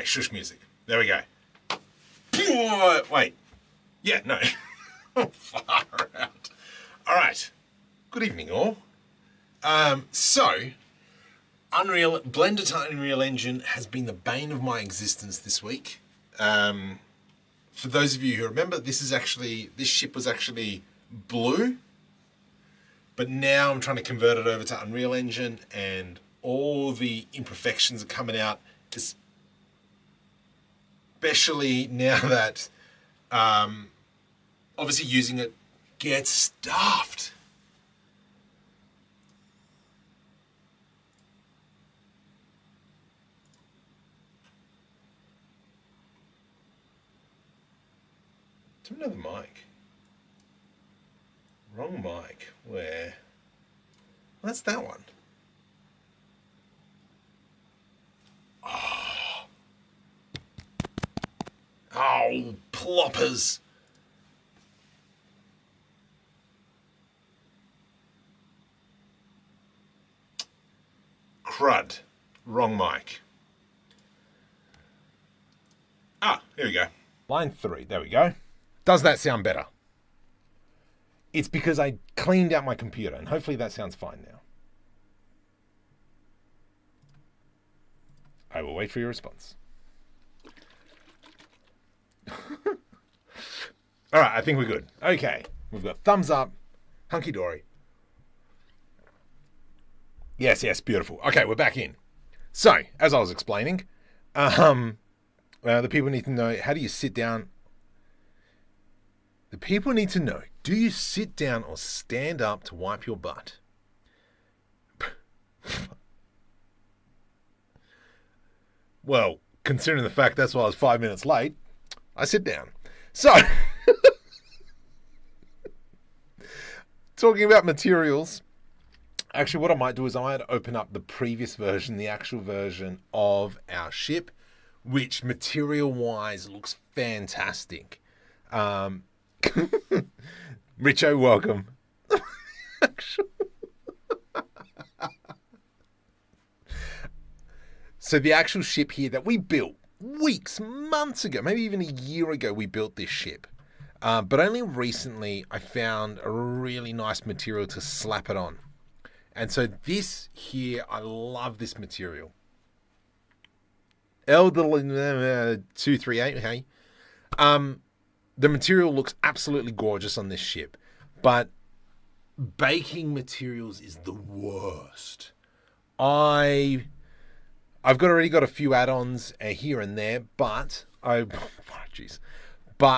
Okay, shush music. There we go. Wait. Yeah, no. Far out. All right. Good evening, all. So, Blender to Unreal Engine has been the bane of my existence this week. For those of you who remember, this ship was actually blue, but now I'm trying to convert it over to Unreal Engine, and all the imperfections are coming out, especially now that obviously using it gets stuffed. To another mic. Wrong mic. Where? Well, that's that one. Oh, ploppers. Crud. Wrong mic. Here we go. Line 3. There we go. Does that sound better? It's because I cleaned out my computer, and hopefully that sounds fine now. I will wait for your response. All right, I think we're good. Okay, we've got thumbs up, hunky-dory. Yes, beautiful. Okay, we're back in. So, as I was explaining, the people need to know, how do you sit down? The people need to know, do you sit down or stand up to wipe your butt? Well, considering the fact that's why I was 5 minutes late, I sit down. So, talking about materials, actually what I might do is I might open up the previous version, the actual version of our ship, which material-wise looks fantastic. Richo, welcome. So the actual ship here that we built weeks, months ago, maybe even a year ago, we built this ship. But only recently I found a really nice material to slap it on. And so this here, I love this material. L238, hey. The material looks absolutely gorgeous on this ship, but baking materials is the worst. I've already got a few add-ons here and there, but I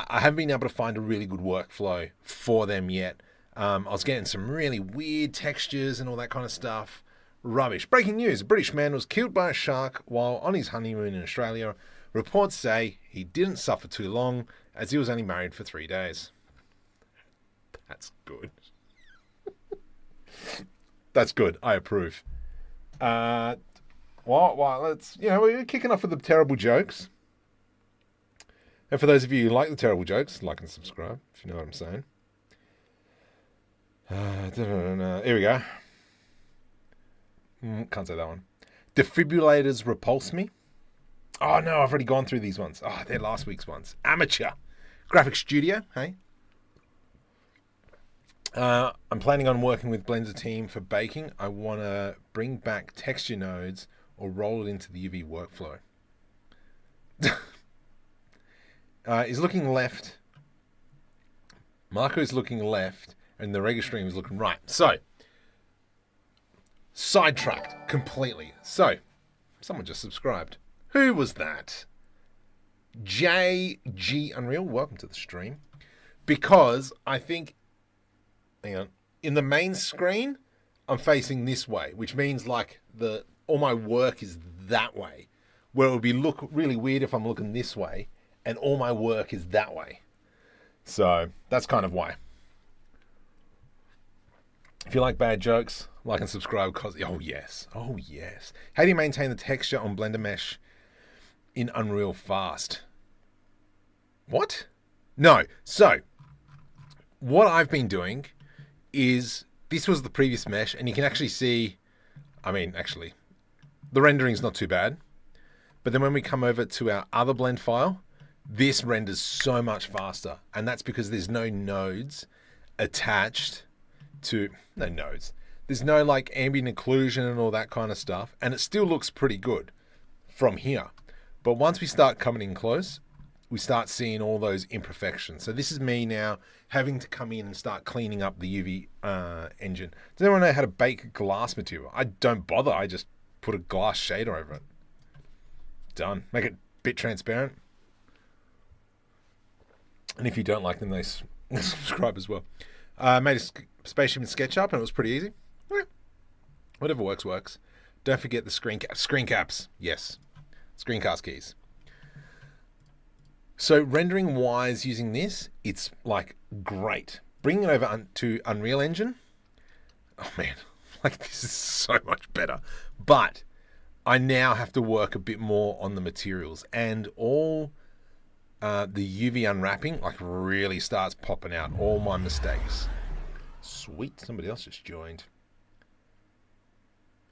haven't been able to find a really good workflow for them yet. I was getting some really weird textures and all that kind of stuff. Rubbish. Breaking news: a British man was killed by a shark while on his honeymoon in Australia. Reports say he didn't suffer too long, as he was only married for 3 days. That's good. That's good. I approve. Well, let's, we're kicking off with the terrible jokes. And for those of you who like the terrible jokes, like and subscribe, if you know what I'm saying. Here we go. Can't say that one. Defibrillators repulse me. Oh, no, I've already gone through these ones. Oh, they're last week's ones. Amateur. Graphic Studio, hey? I'm planning on working with Blender team for baking. I want to bring back texture nodes or roll it into the UV workflow. He's looking left. Marco is looking left, and the regular stream is looking right. So, sidetracked completely. So, someone just subscribed. Who was that? JG Unreal, welcome to the stream. Because I think, hang on, in the main screen, I'm facing this way, which means like all my work is that way. Where it would look really weird if I'm looking this way, and all my work is that way. So that's kind of why. If you like bad jokes, like and subscribe. Cause oh yes. How do you maintain the texture on Blender Mesh in Unreal fast? What? No. So, what I've been doing is, this was the previous mesh, and you can actually see, the rendering's not too bad, But then when we come over to our other blend file, this renders so much faster. And that's because there's no nodes attached to, no nodes. There's no like ambient occlusion and all that kind of stuff. And it still looks pretty good from here. But once we start coming in close, we start seeing all those imperfections. So this is me now having to come in and start cleaning up the UV engine. Does anyone know how to bake glass material? I don't bother. I just put a glass shader over it. Done. Make it a bit transparent. And if you don't like them, they subscribe as well. Made a spaceship in SketchUp and it was pretty easy. Whatever works, works. Don't forget the screen caps. Screen caps, yes. Screencast keys. So rendering wise using this, it's like great. Bringing it over to Unreal Engine, oh man, like this is so much better. But I now have to work a bit more on the materials and all the UV unwrapping like really starts popping out all my mistakes. Sweet, somebody else just joined.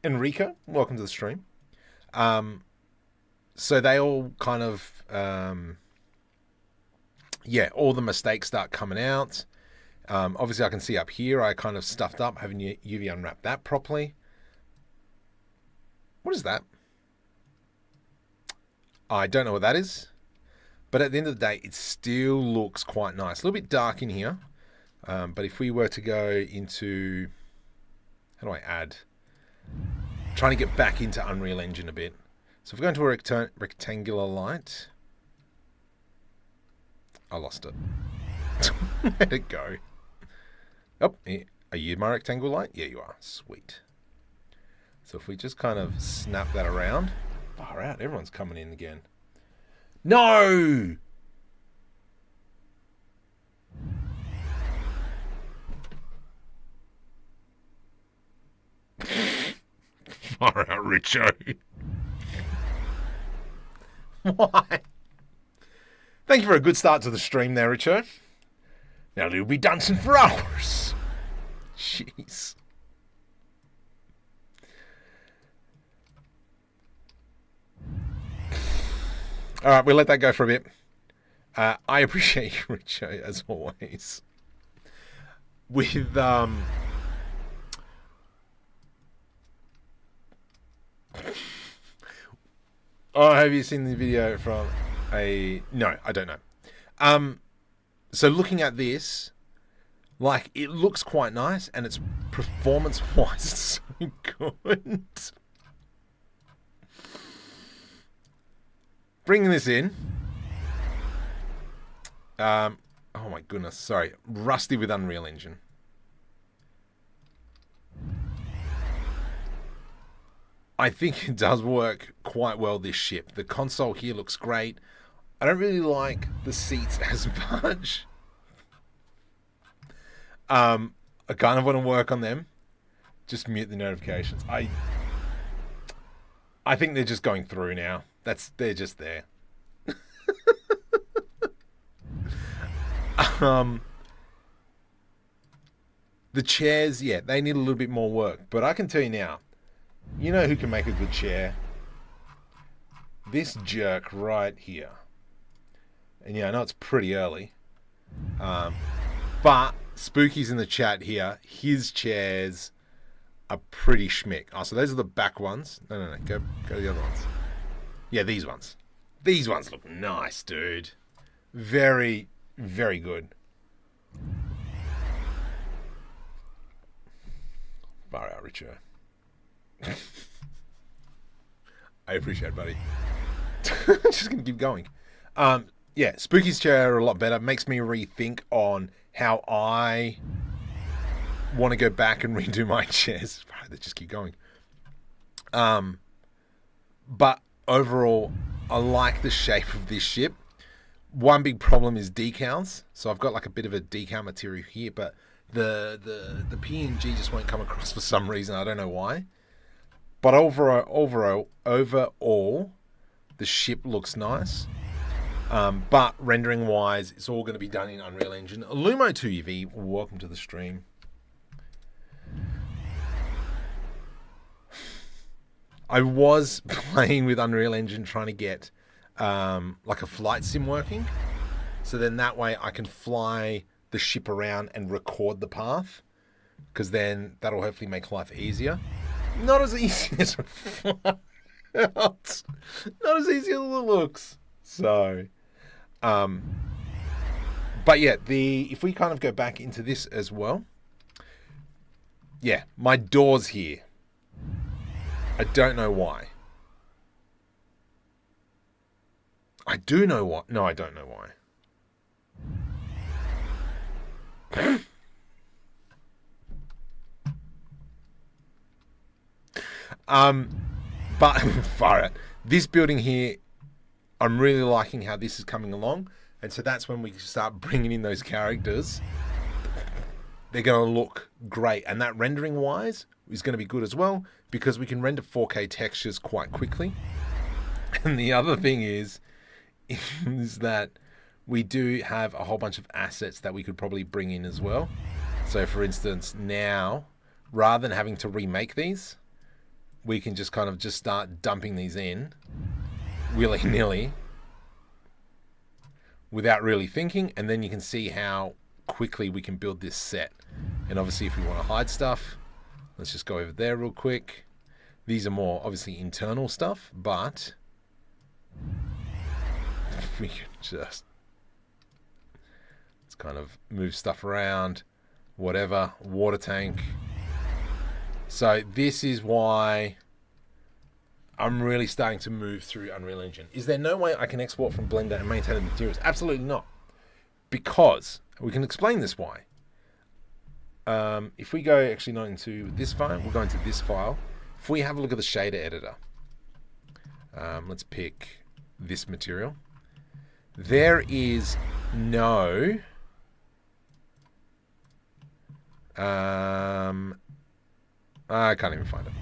Enrico, welcome to the stream. So they all kind of, yeah, all the mistakes start coming out. Obviously I can see up here, I kind of stuffed up having UV unwrap that properly. What is that? I don't know what that is. But at the end of the day, it still looks quite nice. A little bit dark in here. But if we were to go into, how do I add? Trying to get back into Unreal Engine a bit. So if we go into a rectangular light, I lost it. Where'd it go? Oh, are you my rectangular light? Yeah, you are. Sweet. So if we just kind of snap that around, far out, everyone's coming in again. No! Far out, Richo. Why? Thank you for a good start to the stream there, Richo. Now you'll be dancing for hours. Jeez. All right, we'll let that go for a bit. I appreciate you, Richo, as always. With oh, have you seen the video from a... No, I don't know. So looking at this, like, it looks quite nice, and it's performance-wise so good. Bringing this in. Oh my goodness, sorry. Rusty with Unreal Engine. I think it does work quite well, this ship. The console here looks great. I don't really like the seats as much. I kind of want to work on them. Just mute the notifications. I think they're just going through now. They're just there. The chairs, yeah, they need a little bit more work. But I can tell you now, you know who can make a good chair? This jerk right here. And yeah, I know it's pretty early. But Spooky's in the chat here. His chairs are pretty schmick. Oh, so those are the back ones. No. Go to the other ones. Yeah, these ones. These ones look nice, dude. Very, very good. Far out, Richard. I appreciate it, buddy. Just gonna keep going. Yeah, Spooky's chair are a lot better. Makes me rethink on how I want to go back and redo my chairs. They just keep going. But overall, I like the shape of this ship. One big problem is decals. So I've got like a bit of a decal material here, but the PNG just won't come across for some reason. I don't know why. But overall, the ship looks nice. But rendering wise, it's all going to be done in Unreal Engine. Lumo2UV, welcome to the stream. I was playing with Unreal Engine trying to get like a flight sim working. So then that way I can fly the ship around and record the path, because then that'll hopefully make life easier. Not as easy as it flies out. Not as easy as it looks. So, but yeah, if we kind of go back into this as well, yeah, my door's here. I don't know why. I do know why. No, I don't know why. But far out. This building here, I'm really liking how this is coming along, and so that's when we start bringing in those characters. They're going to look great, and that rendering wise is going to be good as well, because we can render 4K textures quite quickly. And the other thing is that we do have a whole bunch of assets that we could probably bring in as well. So for instance, now, rather than having to remake these, we can just kind of just start dumping these in willy-nilly without really thinking, and then you can see how quickly we can build this set. And obviously if we want to hide stuff, let's just go over there real quick. These are more obviously internal stuff, but we can just let's kind of move stuff around, whatever, water tank. So this is why I'm really starting to move through Unreal Engine. Is there no way I can export from Blender and maintain the materials? Absolutely not. Because we can explain this why. If we go actually not into this file, we'll go into this file. If we have a look at the shader editor, let's pick this material. There is no I can't even find it.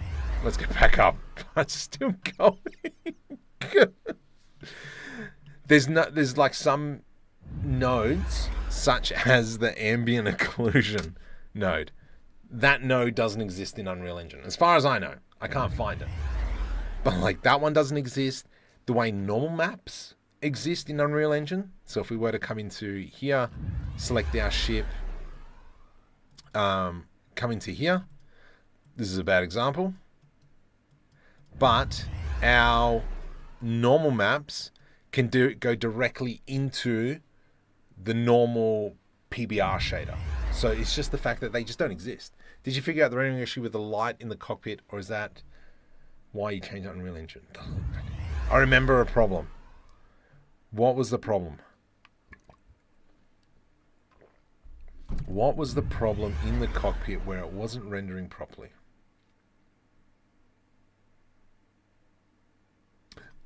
Let's get back up. It's still going. There's like some nodes, such as the ambient occlusion node. That node doesn't exist in Unreal Engine. As far as I know, I can't find it. But like that one doesn't exist. The way normal maps exist in Unreal Engine. So if we were to come into here, select our ship, come into here. This is a bad example. But our normal maps can go directly into the normal PBR shader. So it's just the fact that they just don't exist. Did you figure out the rendering issue with the light in the cockpit, or is that why you changed Unreal Engine? I remember a problem. What was the problem? What was the problem in the cockpit where it wasn't rendering properly?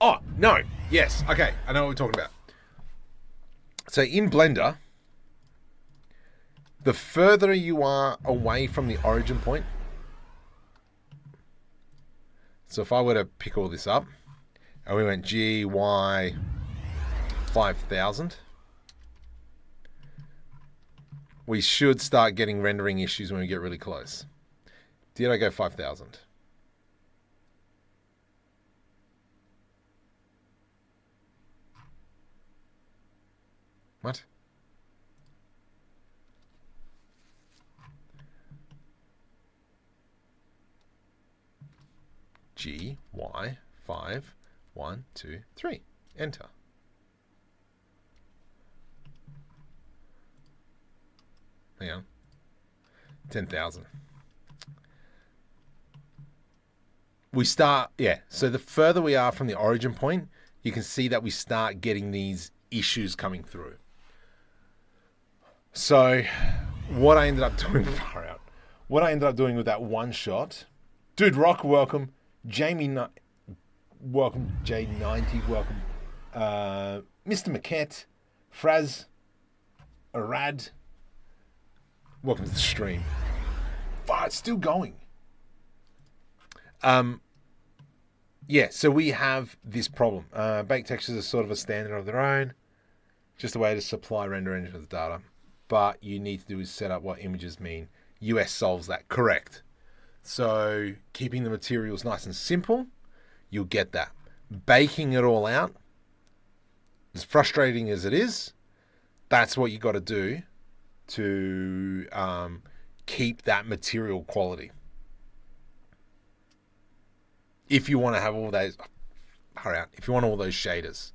Oh, no. Yes. Okay. I know what we're talking about. So in Blender, the further you are away from the origin point, so if I were to pick all this up, and we went G, Y, 5000, we should start getting rendering issues when we get really close. Did I go 5000? What? G, Y, 5, 1, 2, 3. Enter. Hang on. 10,000. We start, yeah. So the further we are from the origin point, you can see that we start getting these issues coming through. So what I ended up doing, far out. What I ended up doing with that one shot, Dude Rock, welcome. Jamie, welcome. J90, welcome. Mr. Maquette, Fraz, Arad, welcome to the stream. Wow, it's still going. Yeah, so we have this problem. Baked textures are sort of a standard of their own, just a way to supply render engine with data. But you need to do is set up what images mean. US solves that, correct. So keeping the materials nice and simple you'll get that. Baking it all out, as frustrating as it is, that's what you got to do to keep that material quality. If you want to have all those, hurry out. If you want all those shaders,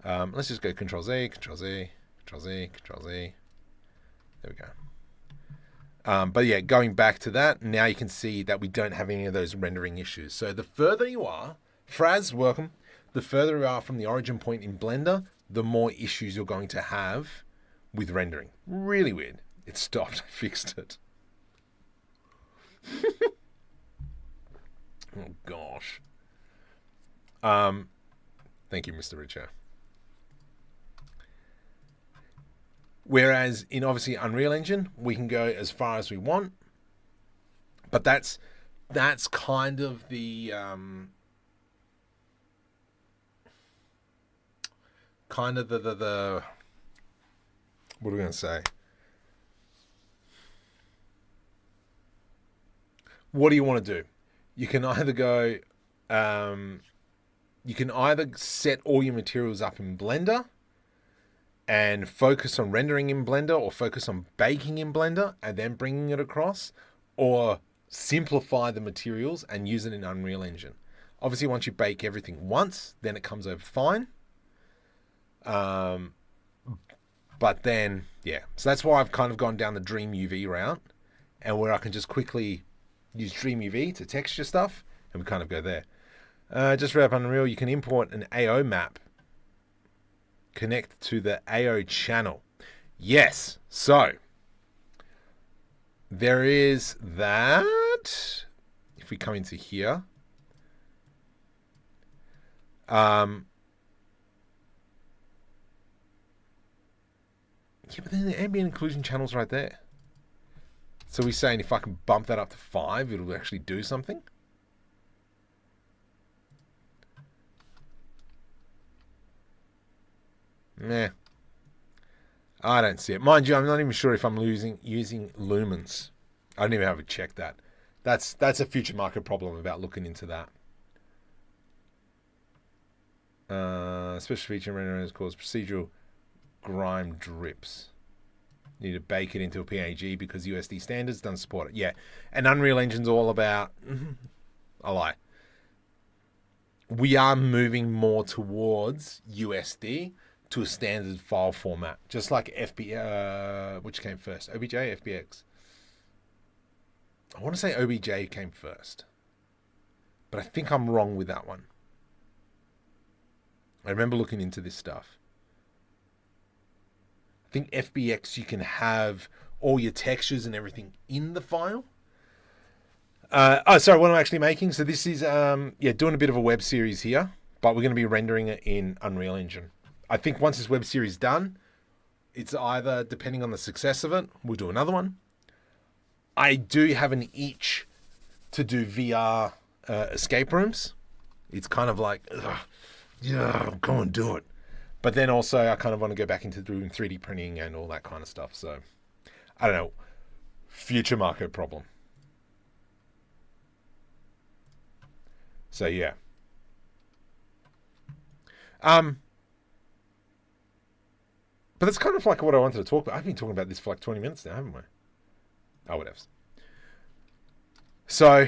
let's just go Control Z, Control Z, Control Z, Control Z. There we go. But yeah, going back to that, now you can see that we don't have any of those rendering issues. So the further you are, Fraz, welcome. The further you are from the origin point in Blender, the more issues you're going to have with rendering. Really weird. It stopped. I fixed it. Oh gosh. Thank you, Mr. Richard. Whereas in obviously Unreal Engine, we can go as far as we want, but that's kind of the the what are we going to say? What do you want to do? You can either go, you can either set all your materials up in Blender and focus on rendering in Blender, or focus on baking in Blender and then bringing it across, or simplify the materials and use it in Unreal Engine. Obviously, once you bake everything once, then it comes over fine. But then, yeah. So that's why I've kind of gone down the DreamUV route, and where I can just quickly use DreamUV to texture stuff, and we kind of go there. Just read up Unreal, you can import an AO map, connect to the AO channel. Yes, so there is that. If we come into here, yeah, but then the ambient occlusion channel's right there. So we're saying if I can bump that up to 5, it'll actually do something. Nah. I don't see it. Mind you, I'm not even sure if I'm using lumens. I don't even have to check that. That's a future market problem about looking into that. Special feature rendering is called procedural grime drips. You need to bake it into a PNG because USD standards don't support it. Yeah, and Unreal Engine's all about... I lie. We are moving more towards USD to a standard file format, just like which came first? OBJ, FBX? I want to say OBJ came first, but I think I'm wrong with that one. I remember looking into this stuff. I think FBX, you can have all your textures and everything in the file. Sorry, what I'm actually making. So this is, doing a bit of a web series here, but we're going to be rendering it in Unreal Engine. I think once this web series is done, it's either, depending on the success of it, we'll do another one. I do have an itch to do VR escape rooms. It's kind of like, yeah, go and do it. But then also I kind of want to go back into doing 3D printing and all that kind of stuff. So, I don't know. Future market problem. So, yeah. But that's kind of like what I wanted to talk about. I've been talking about this for like 20 minutes now, haven't we? Oh, whatever. So,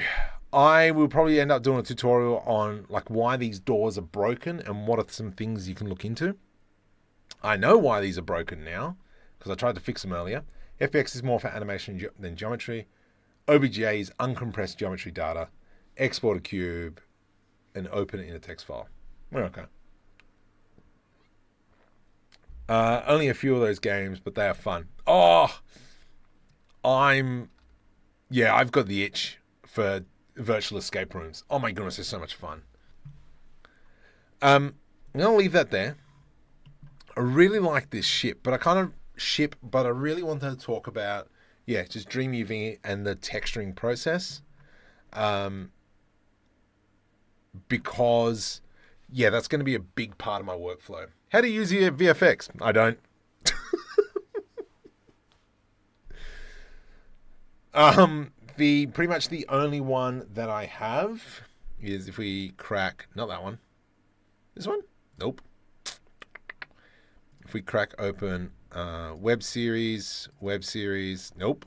I will probably end up doing a tutorial on like why these doors are broken and what are some things you can look into. I know why these are broken now because I tried to fix them earlier. FBX is more for animation than geometry. OBJ is uncompressed geometry data. Export a cube and open it in a text file. We're okay. Only a few of those games, but they are fun. Oh, I've got the itch for virtual escape rooms. Oh my goodness, they're so much fun. I'm gonna leave that there. I really like this ship, but I really wanted to talk about, just DreamUV and the texturing process. Because, that's going to be a big part of my workflow. How to use your VFX? I don't. Pretty much the only one that I have is if we crack, not that one, this one? Nope. If we crack open web series, nope.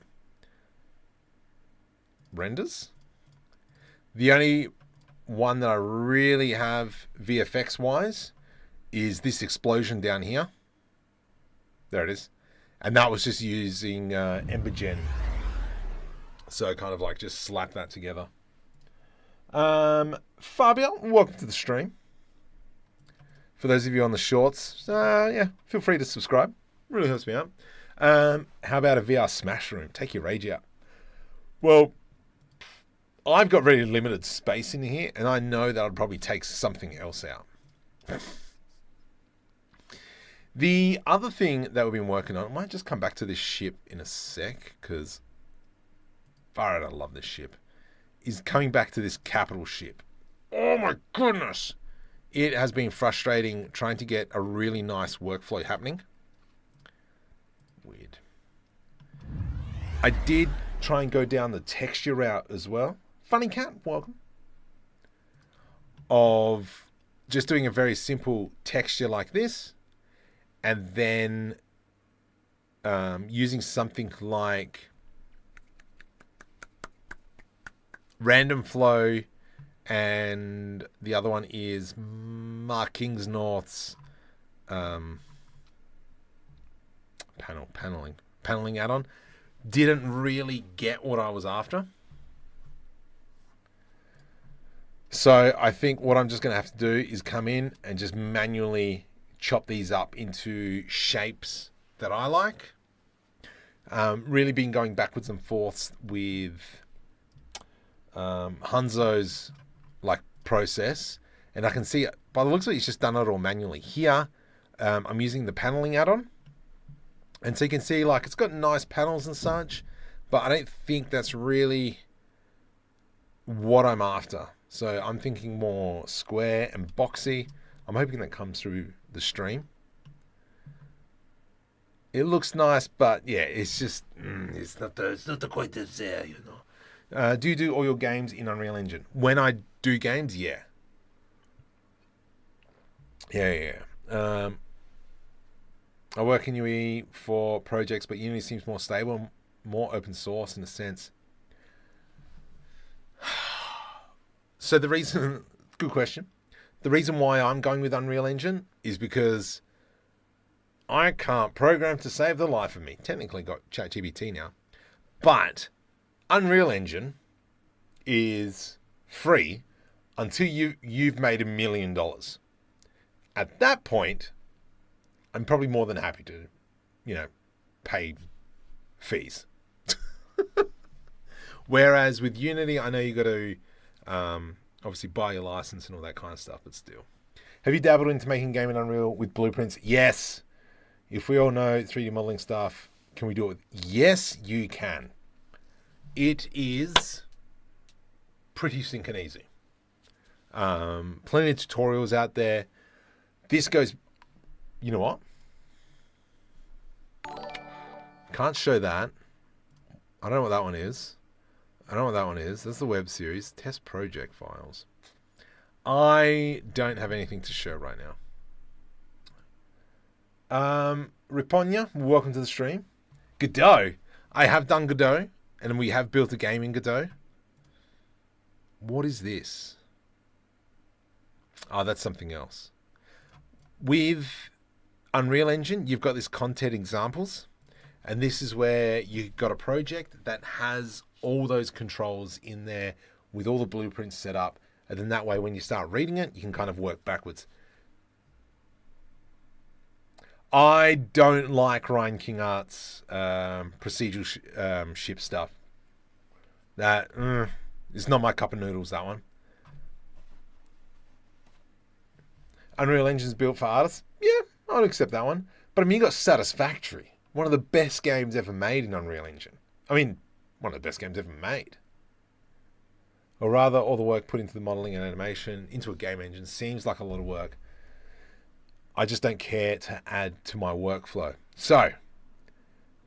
Renders. The only one that I really have VFX wise is this explosion down here. There it is. And that was just using Embergen. So kind of like just slap that together. Fabio, welcome to the stream. For those of you on the shorts, yeah, feel free to subscribe. Really helps me out. How about a VR Smash Room? Take your rage out. Well, I've got very limited space in here, and I know that I'd probably take something else out. The other thing that we've been working on, I might just come back to this ship in a sec, because far out, I love this ship, is coming back to this capital ship. Oh my goodness! It has been frustrating trying to get a really nice workflow happening. Weird. I did try and go down the texture route as well. Funny Cat, welcome. Of just doing a very simple texture like this, and then using something like Random Flow, and the other one is Mark Kingsnorth's paneling add-on. Didn't really get what I was after. So I think what I'm just going to have to do is come in and just manually chop these up into shapes that I like. Really been going backwards and forths with Hanzo's like process, and I can see by the looks of it, he's just done it all manually. Here, I'm using the paneling add-on, and so you can see like it's got nice panels and such, but I don't think that's really what I'm after. So I'm thinking more square and boxy. I'm hoping that comes through the stream. It looks nice, but yeah, it's just it's not quite as there, you know. Do you do all your games in Unreal Engine? When I do games, yeah. I work in UE for projects, but Unity seems more stable, more open source in a sense. So the reason, good question. The reason why I'm going with Unreal Engine is because I can't program to save the life of me. Technically got ChatGPT now, but Unreal Engine is free until you've made $1 million. At that point, I'm probably more than happy to, you know, pay fees. Whereas with Unity, I know you got to obviously buy your license and all that kind of stuff, but still. Have you dabbled into making a game in Unreal with blueprints? Yes. If we all know 3D modeling stuff, can we do it? Yes, you can. It is pretty stinking easy. Plenty of tutorials out there. This goes, you know what? Can't show that. I don't know what that one is. That's the web series. Test project files. I don't have anything to show right now. Riponya, welcome to the stream. Godot. I have done Godot, and we have built a game in Godot. What is this? Oh, that's something else. With Unreal Engine, you've got this content examples, and this is where you've got a project that has all those controls in there with all the blueprints set up, and then that way when you start reading it, you can kind of work backwards. I don't like Ryan King Art's procedural ship stuff. That is not my cup of noodles, that one. Unreal Engine's built for artists? Yeah, I'd accept that one. But I mean, you got Satisfactory, one of the best games ever made in Unreal Engine. I mean, one of the best games ever made. Or rather, all the work put into the modeling and animation into a game engine seems like a lot of work. I just don't care to add to my workflow. So,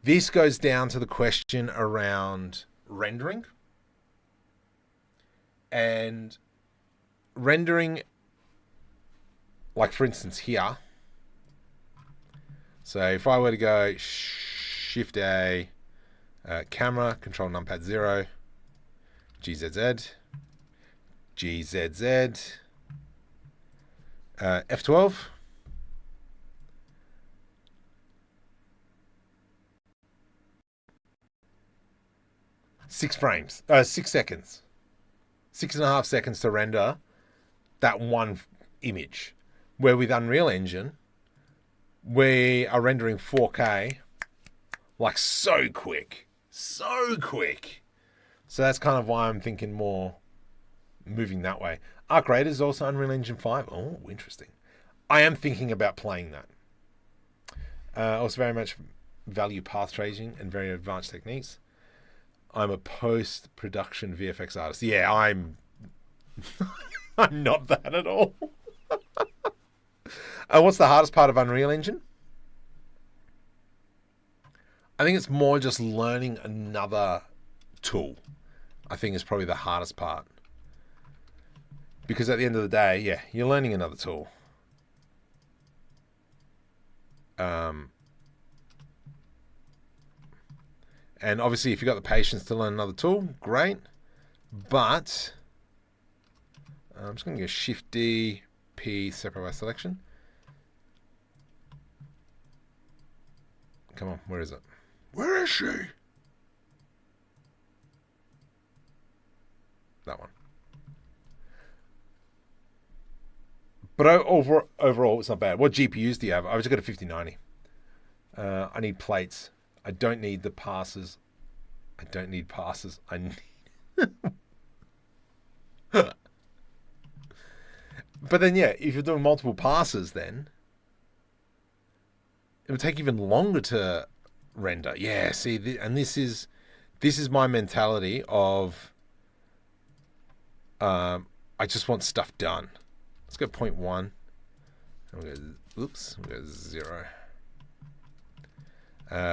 this goes down to the question around rendering. And rendering, like for instance here. So if I were to go Shift A, camera, Control Numpad 0, GZZ, GZZ, F12. Six frames, 6 seconds, 6.5 seconds to render that one image. Where with Unreal Engine, we are rendering 4K like so quick. So that's kind of why I'm thinking more moving that way. Arc Raider is also Unreal Engine 5. Oh, interesting. I am thinking about playing that. Also very much value path tracing and very advanced techniques. I'm a post-production VFX artist. Yeah, I'm not that at all. What's the hardest part of Unreal Engine? I think it's more just learning another tool. I think is probably the hardest part. Because at the end of the day, yeah, you're learning another tool. And obviously, if you've got the patience to learn another tool, great. But I'm just going to go Shift D, P, separate by selection. Come on, where is it? Where is she? That one. But overall, it's not bad. What GPUs do you have? I've just got a 5090. I need plates. I don't need the passes. I don't need passes. I need... But then, yeah, if you're doing multiple passes, then it would take even longer to render. Yeah, see, and this is my mentality of I just want stuff done. Let's go 0.1. And we'll go, oops, we'll go 0.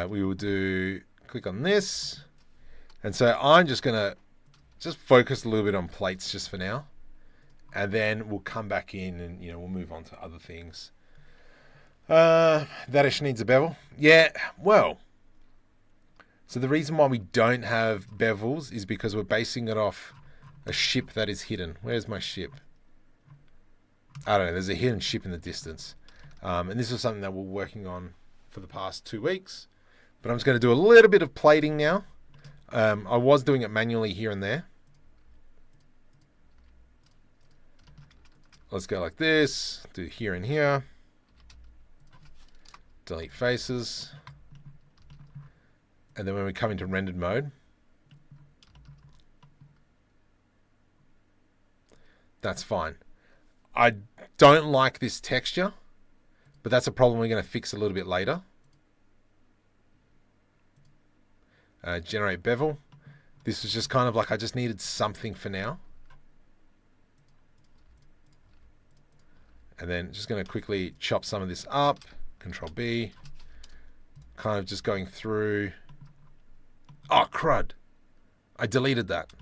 We will do, click on this. And so I'm just going to just focus a little bit on plates just for now. And then we'll come back in and, we'll move on to other things. That actually needs a bevel. Yeah, well. So the reason why we don't have bevels is because we're basing it off a ship that is hidden. Where's my ship? I don't know. There's a hidden ship in the distance. And this is something that we're working on for the past 2 weeks. But I'm just going to do a little bit of plating now. I was doing it manually here and there. Let's go like this. Do here and here. Delete faces. And then when we come into rendered mode, that's fine. I don't like this texture, but that's a problem we're going to fix a little bit later. Generate bevel. This was just kind of like I just needed something for now. And then just going to quickly chop some of this up. Control B. Kind of just going through. Oh, crud. I deleted that.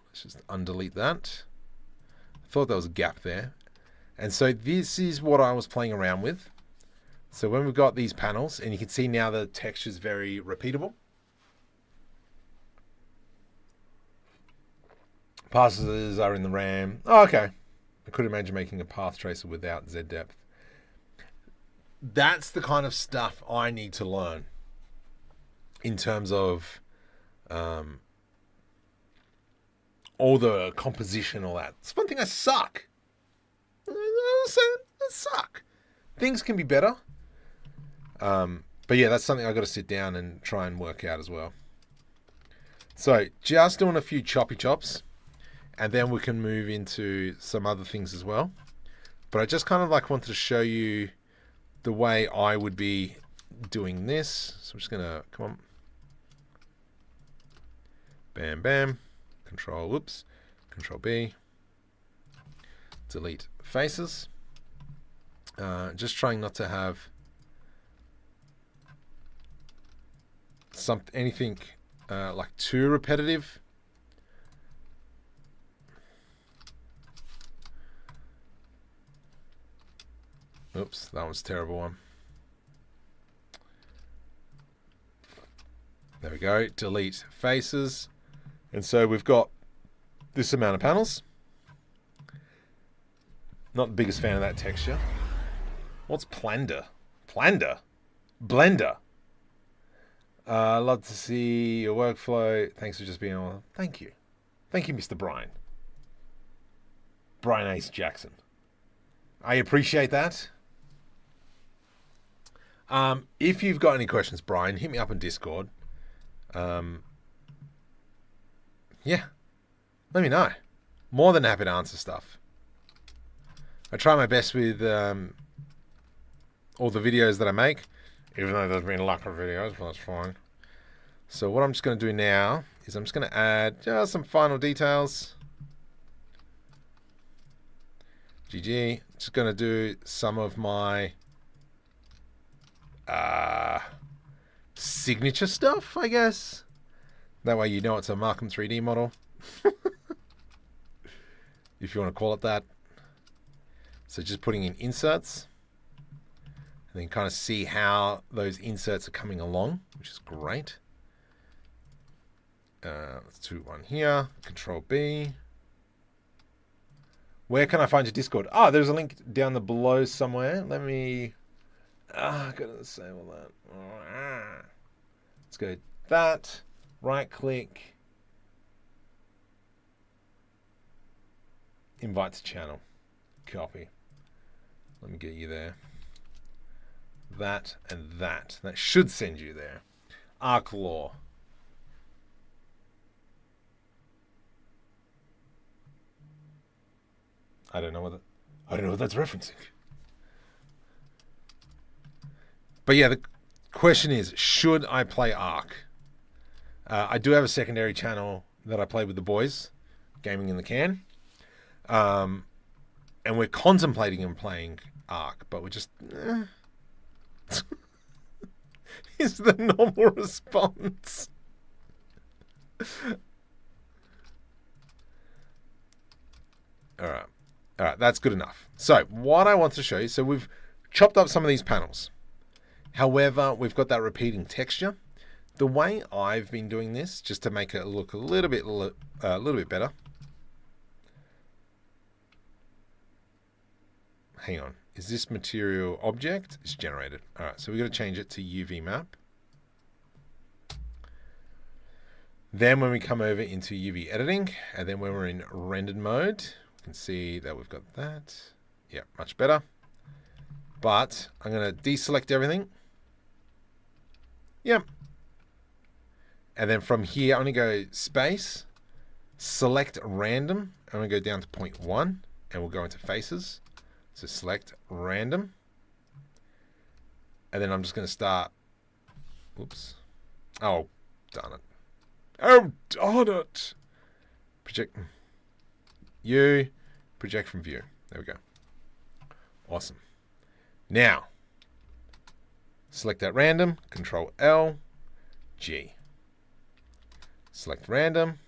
Let's just undelete that. I thought there was a gap there. And so this is what I was playing around with. So when we've got these panels, and you can see now the texture is very repeatable. Passes are in the RAM. Oh, okay. I could imagine making a path tracer without Z depth. That's the kind of stuff I need to learn in terms of all the composition, all that. It's one thing I suck. I suck. Things can be better. But yeah, that's something I've got to sit down and try and work out as well. So just doing a few choppy chops. And then we can move into some other things as well. But I just kind of like wanted to show you the way I would be doing this. So I'm just going to, come on. Bam, bam. Control, whoops. Control B. Delete faces. Just trying not to have anything like too repetitive. Oops, that was a terrible one. There we go. Delete faces. And so we've got this amount of panels. Not the biggest fan of that texture. What's Plander? Plander? Blender. I'd love to see your workflow. Thanks for just being on. Thank you. Thank you, Mr. Brian. Brian Ace Jackson. I appreciate that. If you've got any questions, Brian, hit me up on Discord. Yeah. Let me know. More than happy to answer stuff. I try my best with all the videos that I make, even though there's been a lack of videos, but that's fine. So what I'm just going to do now is I'm just going to add just some final details. GG. Just going to do some of my signature stuff, I guess. That way you know it's a Markham 3D model. If you want to call it that. So just putting in inserts. And then kind of see how those inserts are coming along, which is great. Let's do one here. Control B. Where can I find your Discord? Oh, there's a link down the below somewhere. Let me... I gotta disable that. Let's go that. Right click. Invite to channel. Copy. Let me get you there. That and that. That should send you there. Arc Law. I don't know what that's referencing. But yeah, the question is, should I play Arc? I do have a secondary channel that I play with the boys, Gaming in the Can. And we're contemplating on playing Arc, but we're just... is the normal response. Alright, that's good enough. So, what I want to show you, so we've chopped up some of these panels. However, we've got that repeating texture. The way I've been doing this, just to make it look a little bit better. Hang on. Is this material object? It's generated. All right, so we've got to change it to UV map. Then when we come over into UV editing, and then when we're in rendered mode, we can see that we've got that. Yeah, much better. But I'm going to deselect everything. Yep. And then from here, I'm going to go space, select random. I'm going to go down to 0.1, and we'll go into faces. So select random. And then I'm just going to start. Oops. Oh, darn it. Oh, darn it. Project. Project from view. There we go. Awesome. Now, select that random. Control L, G. Select random.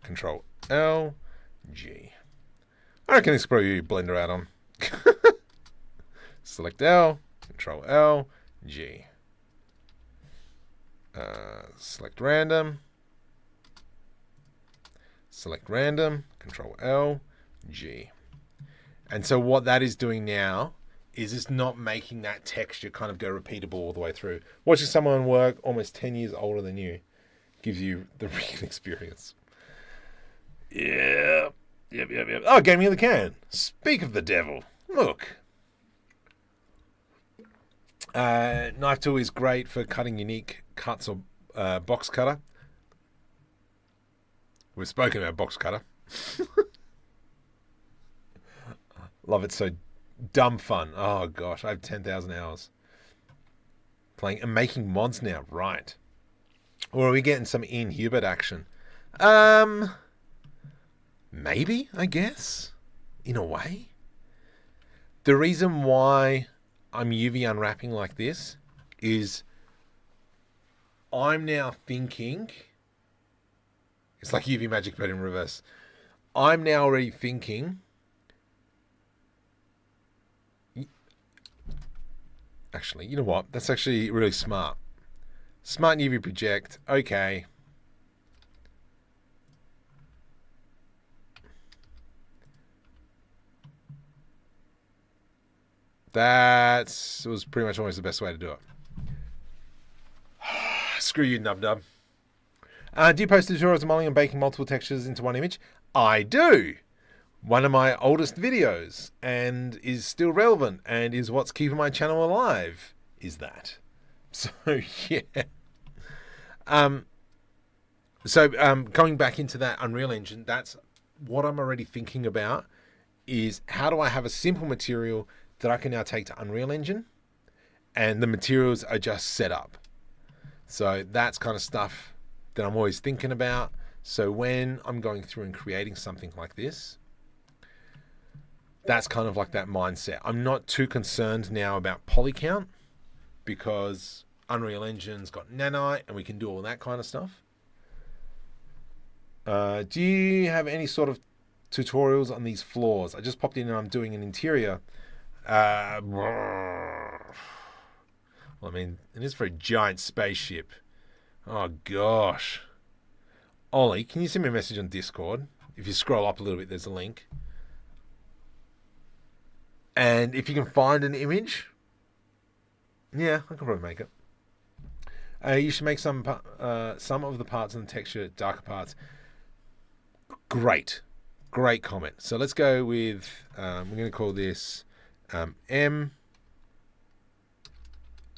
Control L, G. I reckon this is probably Blender add-on. Select L, Control L, G. Select random. Select random, Control L, G. And so what that is doing now is it's not making that texture kind of go repeatable all the way through. Watching someone work almost 10 years older than you gives you the real experience. Yep. Oh, Gaming in the Can. Speak of the devil. Look. Knife tool is great for cutting unique cuts or box cutter. We've spoken about box cutter. Love it, so dumb fun. Oh gosh, I have 10,000 hours playing and making mods now. Right. Or are we getting some Ian Hubert action? Maybe, I guess. In a way. The reason why I'm UV unwrapping like this is I'm now thinking, it's like UV magic but in reverse. I'm now already thinking, actually, you know what? That's actually really smart. Smart UV project. Okay. That was pretty much almost the best way to do it. Screw you, Nub Nub. Do you post tutorials of modeling and baking multiple textures into one image? I do. One of my oldest videos, and is still relevant, and is what's keeping my channel alive, is that. So, yeah. Going back into that Unreal Engine, that's what I'm already thinking about, is how do I have a simple material that I can now take to Unreal Engine, and the materials are just set up. So that's kind of stuff that I'm always thinking about. So when I'm going through and creating something like this, that's kind of like that mindset. I'm not too concerned now about poly count because Unreal Engine's got nanite and we can do all that kind of stuff. Do you have any sort of tutorials on these floors? I just popped in and I'm doing an interior. Well, I mean, it is for a giant spaceship. Oh, gosh. Ollie, can you send me a message on Discord? If you scroll up a little bit, there's a link. And if you can find an image, yeah, I can probably make it. You should make some of the parts and the texture darker parts. Great. Great comment. So let's go with, we're going to call this M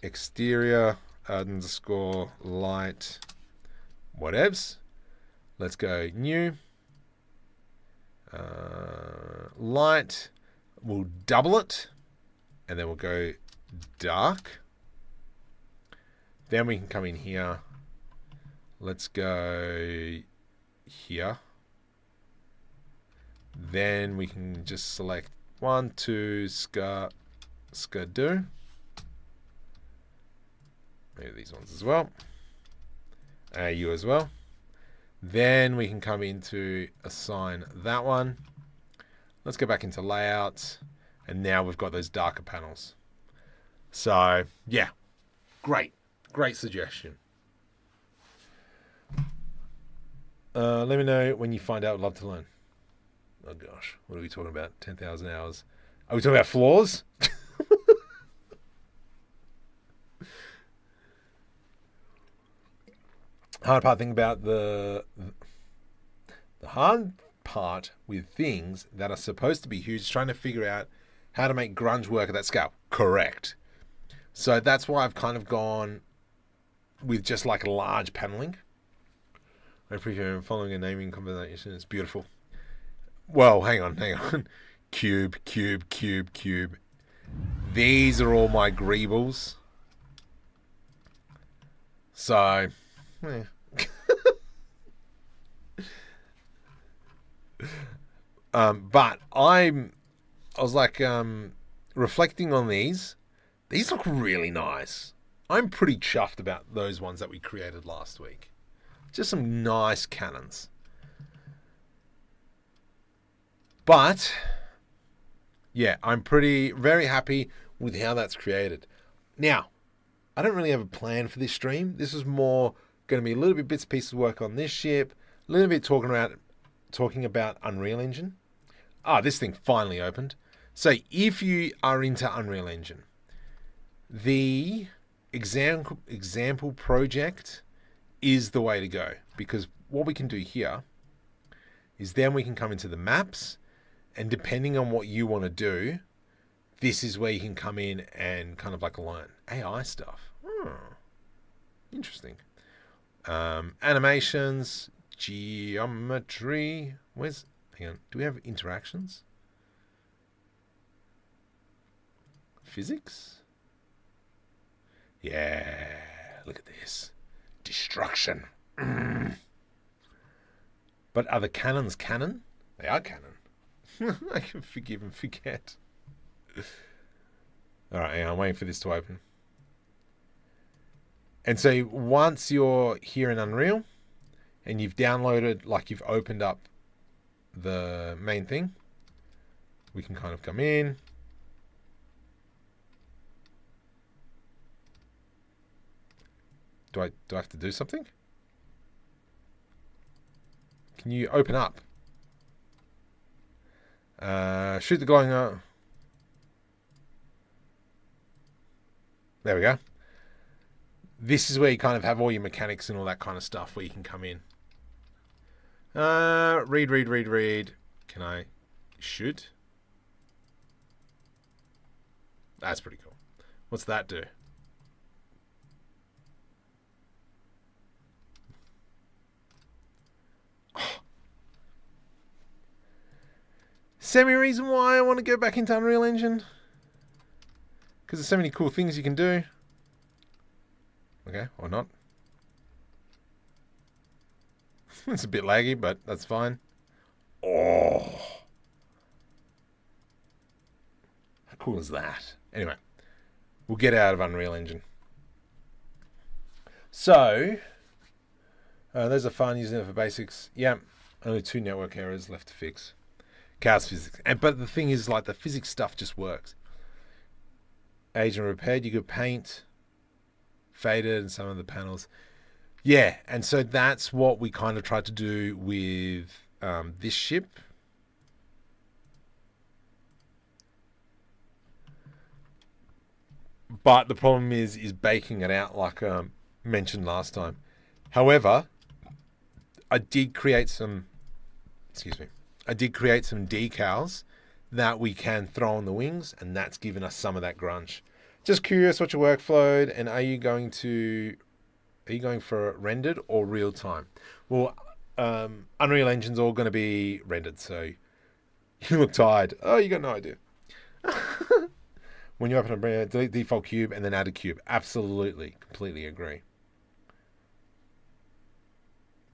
exterior underscore light whatevs. Let's go new light. We'll double it and then we'll go dark. Then we can come in here. Let's go here. Then we can just select 1, 2, skadoo. Maybe these ones as well. You as well. Then we can come into assign that one. Let's go back into layout. And now we've got those darker panels. So, yeah. Great. Great suggestion. Let me know when you find out. I'd love to learn. Oh, gosh. What are we talking about? 10,000 hours. Are we talking about floors? Hard part thing about the hard part with things that are supposed to be huge is trying to figure out how to make grunge work at that scale. Correct. So that's why I've kind of gone with just like large paneling. I appreciate following a naming conversation. It's beautiful. Well, hang on. Cube. These are all my greebles. So, yeah. But I was like reflecting on these. These look really nice. I'm pretty chuffed about those ones that we created last week. Just some nice cannons. But yeah, I'm very happy with how that's created. Now, I don't really have a plan for this stream. This is more going to be a little bit bits and pieces of work on this ship, a little bit talking about Unreal Engine. This thing finally opened. So if you are into Unreal Engine, the example project is the way to go, because what we can do here is then we can come into the maps, and depending on what you want to do, this is where you can come in and kind of like learn AI stuff. Interesting. Animations, geometry. Hang on, do we have interactions? Physics? Yeah, look at this. Destruction. But are the cannons canon? They are canon. I can forgive and forget. Alright, I'm waiting for this to open. And so once you're here in Unreal and you've downloaded, like you've opened up the main thing, we can kind of come in. Do I have to do something? Can you open up? Shoot the glowing. There we go. This is where you kind of have all your mechanics and all that kind of stuff where you can come in. Read. Can I shoot? That's pretty cool. What's that do? Semi-reason why I want to go back into Unreal Engine. Because there's so many cool things you can do. Okay, or not. It's a bit laggy, but that's fine. Oh. How cool is that? Anyway, we'll get out of Unreal Engine. So, those are fun, using it for basics. Yeah, only 2 network errors left to fix. Chaos physics. But the thing is, like, the physics stuff just works. Aged and repaired, you could paint, faded, and some of the panels. Yeah, and so that's what we kind of tried to do with this ship. But the problem is baking it out, like mentioned last time. However, I did create some decals that we can throw on the wings, and that's given us some of that grunge. Just curious what your workflow, and are you going for rendered or real time? Well, Unreal Engine's all going to be rendered, so you look tired. Oh, you got no idea. When you open a delete default cube and then add a cube. Absolutely, completely agree.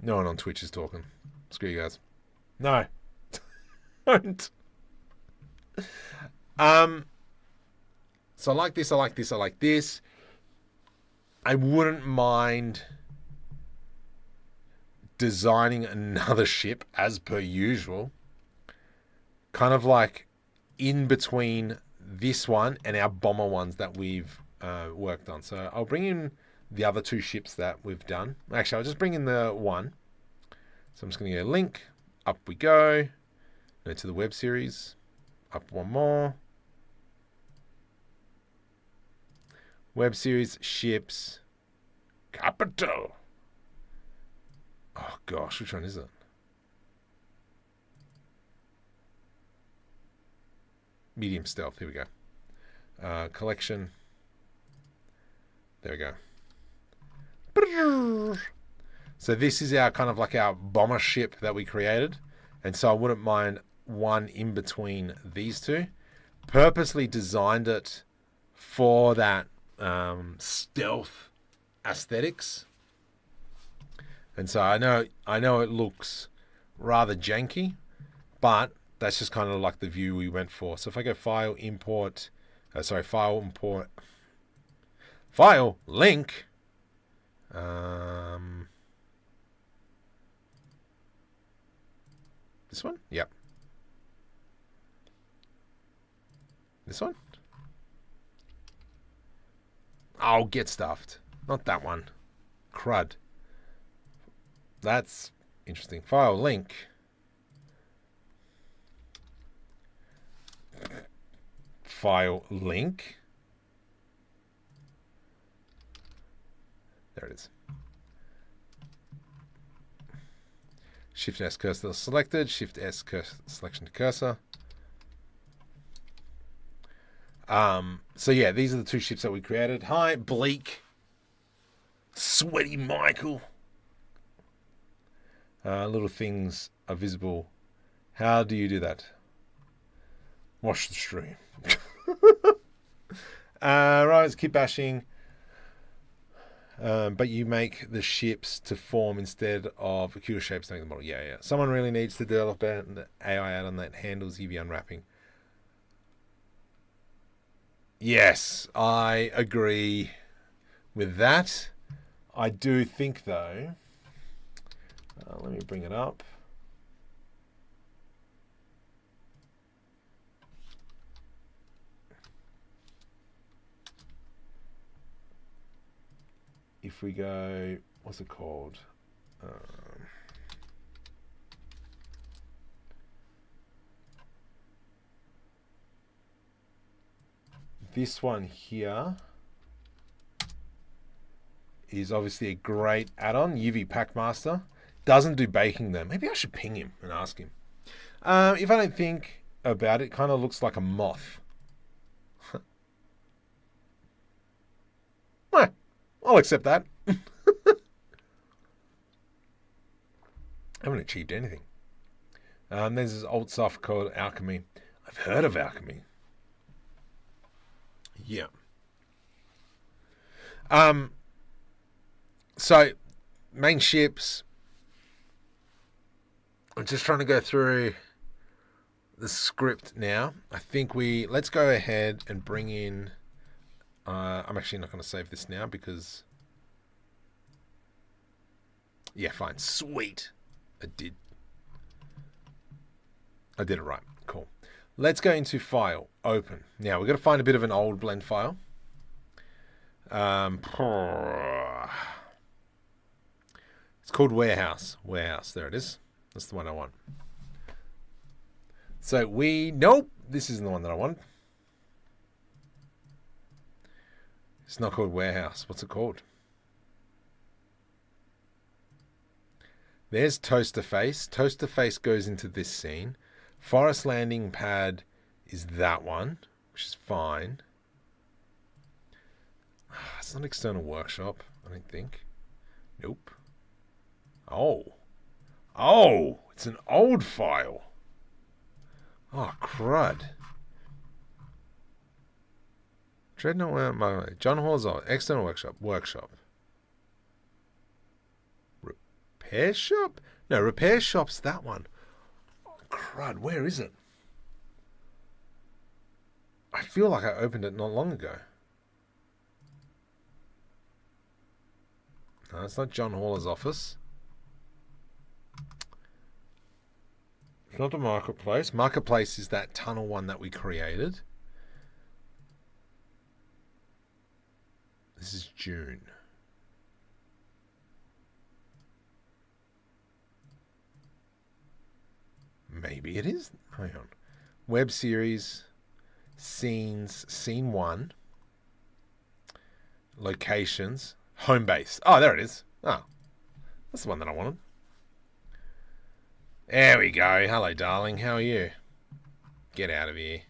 No one on Twitch is talking. Screw you guys. No. Don't. So I like this, I like this, I like this. I wouldn't mind designing another ship as per usual. Kind of like in between this one and our bomber ones that we've worked on. So I'll bring in the other 2 ships that we've done. Actually, I'll just bring in the one. So I'm just going to go link. Up we go. Go to the web series. Up one more. Web series, ships, capital. Oh gosh, which one is it? Medium stealth, here we go. Collection. There we go. So this is our kind of like our bomber ship that we created. And so I wouldn't mind one in between these 2. Purposely designed it for that stealth aesthetics. And so I know it looks rather janky, but that's just kind of like the view we went for. So if I go file link, this one? Yep. This one? Oh, get stuffed. Not that one. Crud. That's interesting. File link. File link. There it is. Shift S cursor selected. Shift S selection to cursor. So yeah, these are the 2 ships that we created. Hi, Bleak. Sweaty Michael. Little things are visible. How do you do that? Watch the stream. Right, it's Kitbashing. But you make the ships to form instead of peculiar shapes to make the model. Yeah. Someone really needs to develop an AI add-on that handles UV unwrapping. Yes, I agree with that. I do think, though, let me bring it up. If we go, what's it called? This one here is obviously a great add-on. UV Packmaster doesn't do baking though. Maybe I should ping him and ask him. If I don't think about it, kind of looks like a moth. Well, I'll accept that. I haven't achieved anything. There's this old stuff called Alchemy. I've heard of Alchemy. Yeah. So, main ships. I'm just trying to go through the script now. I think let's go ahead and bring in... I'm actually not going to save this now because... Yeah, fine. Sweet. I did it right. Cool. Let's go into File. Open. Now, we've got to find a bit of an old blend file. It's called Warehouse. Warehouse. There it is. That's the one I want. So nope, this isn't the one that I want. It's not called Warehouse. What's it called? There's Toaster Face. Toaster Face goes into this scene. Forest Landing Pad is that one, which is fine. It's not External Workshop, I don't think. Nope. Oh, it's an old file. Oh, crud. Dreadnought, John Hall's External Workshop. Repair Shop? No, Repair Shop's that one. Oh, crud, where is it? I feel like I opened it not long ago. No, it's not John Haller's office. It's not the Marketplace. Marketplace is that tunnel one that we created. This is June. Maybe it is. Hang on. Web series, scenes, scene 1, locations, home base. Oh, there it is. Oh, that's the one that I wanted. There we go. Hello, darling. How are you? Get out of here.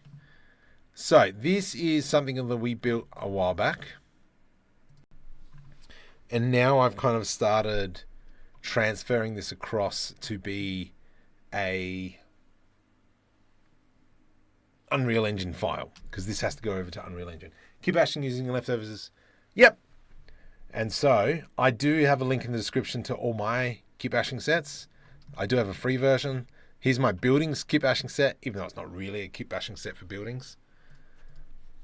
So, this is something that we built a while back. And now I've kind of started transferring this across to be a Unreal Engine file, because this has to go over to Unreal Engine. Kitbashing using leftovers. Yep. And so I do have a link in the description to all my kitbashing sets. I do have a free version. Here's my buildings kitbashing set, even though it's not really a kitbashing set for buildings.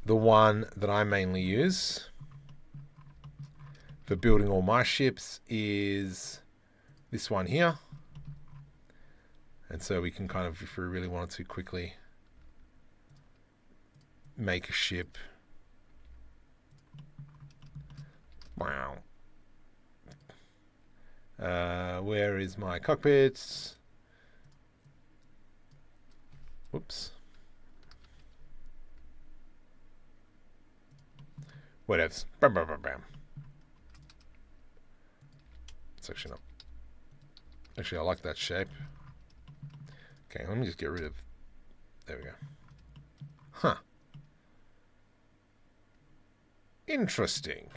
The one that I mainly use for building all my ships is this one here. And so we can kind of, if we really wanted to quickly make a ship. Wow. Where is my cockpit? Whoops. Whatevs. Bam, bam, bam, bam. It's actually not. Actually, I like that shape. Okay, let me just get rid of... There we go. Huh. Interesting.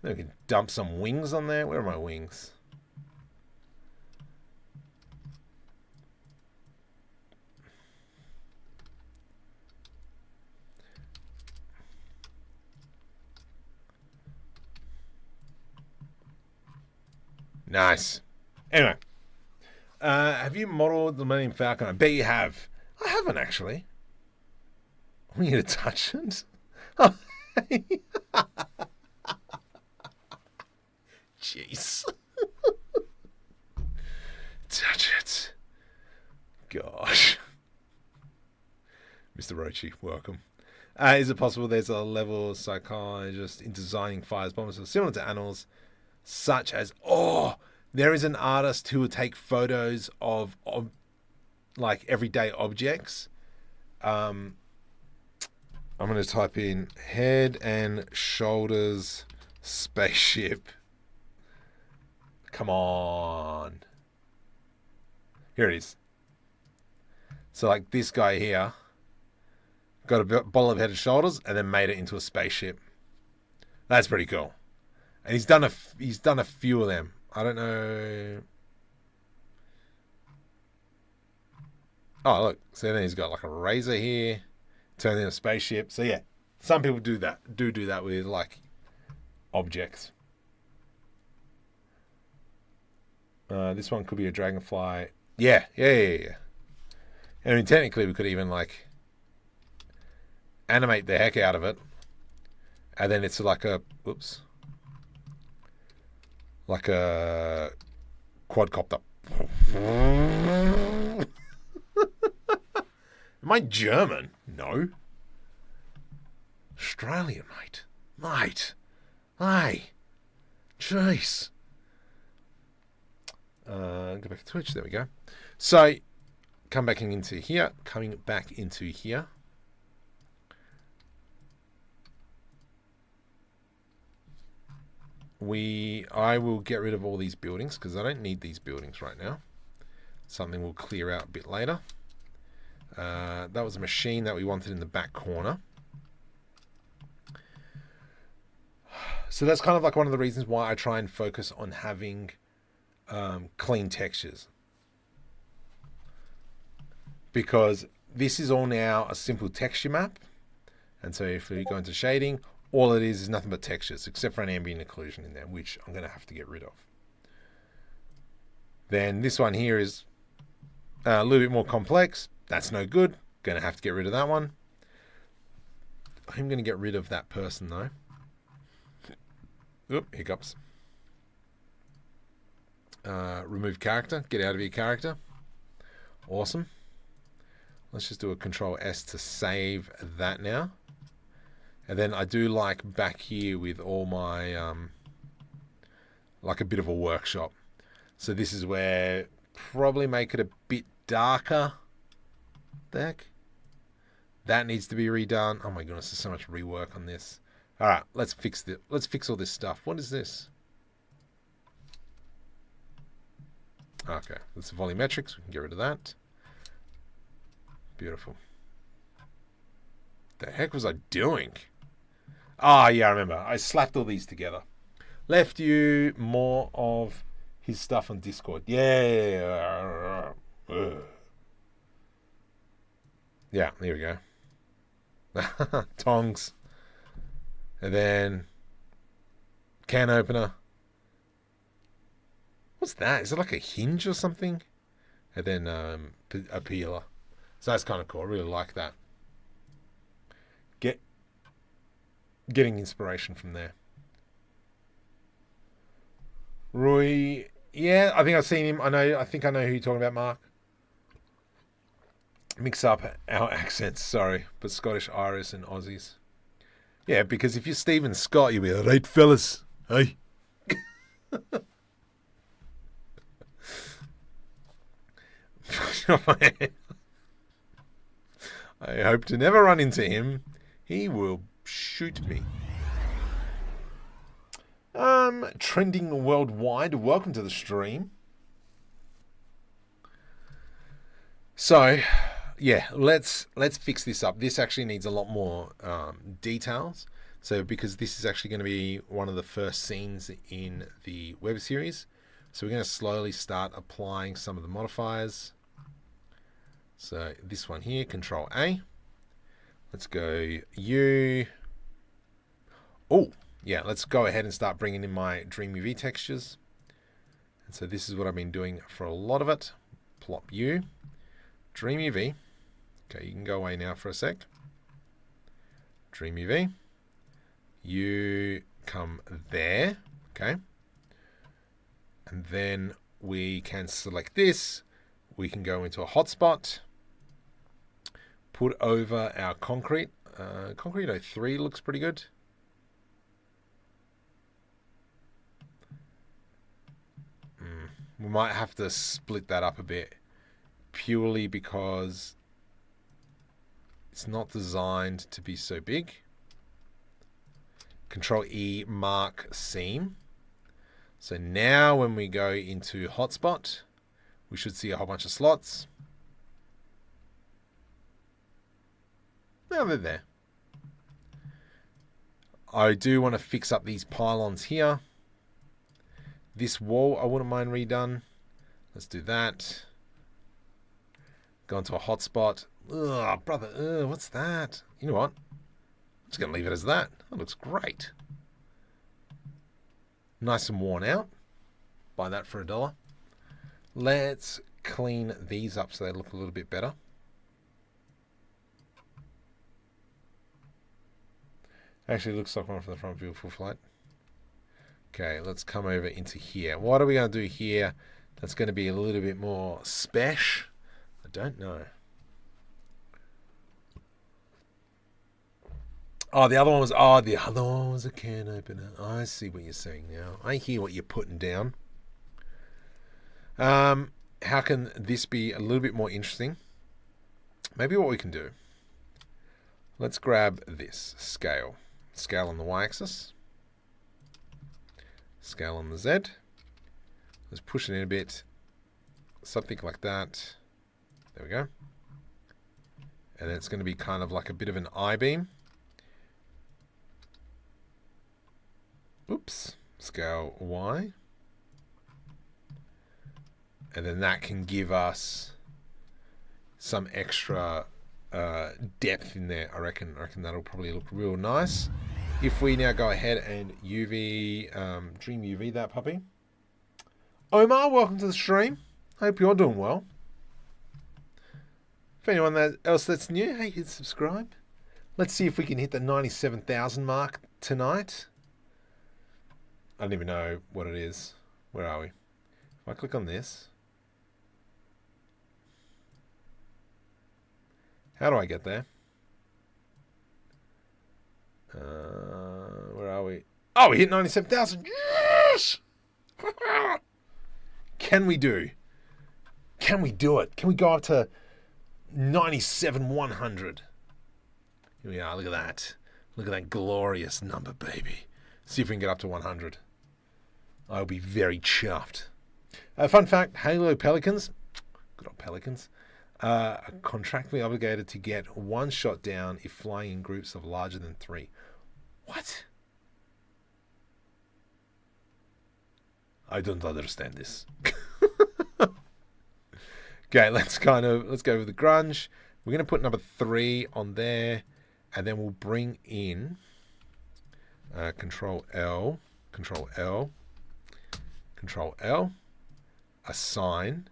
Then we can dump some wings on there. Where are my wings? Nice. Anyway. Have you modeled the Millennium Falcon? I bet you have. I haven't, actually. I want you to touch it. Oh. Jeez. Touch it. Gosh. Mr. Rochi, welcome. Is it possible there's a level of psychologist in designing fires, bombs, similar to animals, such as, there is an artist who will take photos of like everyday objects. I'm going to type in head and shoulders spaceship. Come on. Here it is. So like this guy here got a bottle of head and shoulders and then made it into a spaceship. That's pretty cool. And he's done a few of them. I don't know. Oh, look. So then he's got like a razor here. Turned into a spaceship. So yeah, some people do that. Do that with like objects. This one could be a dragonfly. Yeah. I mean, technically, we could even like animate the heck out of it, and then it's like a like a quadcopter. Am I German? No. Australian, mate. Hey, jeez. Go back to Twitch. There we go. So, coming back into here. I will get rid of all these buildings because I don't need these buildings right now. Something we'll clear out a bit later. That was a machine that we wanted in the back corner. So that's kind of like one of the reasons why I try and focus on having clean textures. Because this is all now a simple texture map. And so if we go into shading, all it is nothing but textures, except for an ambient occlusion in there, which I'm going to have to get rid of. Then this one here is a little bit more complex. That's no good. Going to have to get rid of that one. I'm going to get rid of that person, though. Oop, hiccups. Remove character. Get out of your character. Awesome. Let's just do a Control S to save that now. And then I do like back here with all my, like a bit of a workshop. So this is where probably make it a bit darker. The heck? That needs to be redone. Oh my goodness, there's so much rework on this. All right, let's fix all this stuff. What is this? Okay, that's volumetrics. We can get rid of that. Beautiful. The heck was I doing? Ah, yeah, I remember. I slapped all these together. Left you more of his stuff on Discord. Yeah. Yeah, there we go. Tongs. And then can opener. What's that? Is it like a hinge or something? And then a peeler. So that's kind of cool. I really like that. Getting inspiration from there. Rui, yeah, I think I've seen him. I think I know who you're talking about, Mark. Mix up our accents, sorry, but Scottish, Irish, and Aussies. Yeah, because if you're Stephen Scott, you'll be all right, fellas. Hey. I hope to never run into him. He will shoot me. Trending worldwide. Welcome to the stream. So, yeah, let's fix this up. This actually needs a lot more details. So, because this is actually going to be one of the first scenes in the web series, so we're going to slowly start applying some of the modifiers. So this one here, Control A. Let's go U. Oh, yeah, let's go ahead and start bringing in my DreamUV textures. And so this is what I've been doing for a lot of it. Plop U, DreamUV. Okay, you can go away now for a sec. DreamUV. You come there, okay. And then we can select this. We can go into a hotspot, put over our concrete. Concrete 03 looks pretty good. We might have to split that up a bit, purely because it's not designed to be so big. Control E, mark seam. So now when we go into hotspot, we should see a whole bunch of slots. Now they're there. I do want to fix up these pylons here. This wall I wouldn't mind redone. Let's do that. Go into a hotspot. Ugh, brother, what's that? You know what? I'm just going to leave it as that. That looks great. Nice and worn out. Buy that for $1. Let's clean these up so they look a little bit better. Actually, it looks like one from the front view full flight. Okay, let's come over into here. What are we going to do here that's going to be a little bit more special? I don't know. Oh, the other one was a can opener. I see what you're saying now. I hear what you're putting down. How can this be a little bit more interesting? Maybe what we can do. Let's grab this scale. Scale on the y-axis. Scale on the Z. Let's push it in a bit. Something like that. There we go. And it's going to be kind of like a bit of an I-beam. Oops. Scale Y. And then that can give us some extra depth in there. I reckon that'll probably look real nice. If we now go ahead and DreamUV that puppy. Omar, welcome to the stream. Hope you're doing well. If anyone else that's new, hey, hit subscribe. Let's see if we can hit the 97,000 mark tonight. I don't even know what it is. Where are we? If I click on this. How do I get there? Where are we? Oh, we hit 97,000. Yes! Can we do? Can we do it? Can we go up to 97,100? Here we are. Look at that. Look at that glorious number, baby. See if we can get up to 100. I'll be very chuffed. Fun fact, Halo Pelicans, good old Pelicans, are contractually obligated to get one shot down if flying in groups of larger than 3. What? I don't understand this. Okay, let's go with the grunge. We're going to put number 3 on there, and then we'll bring in Control L, assign,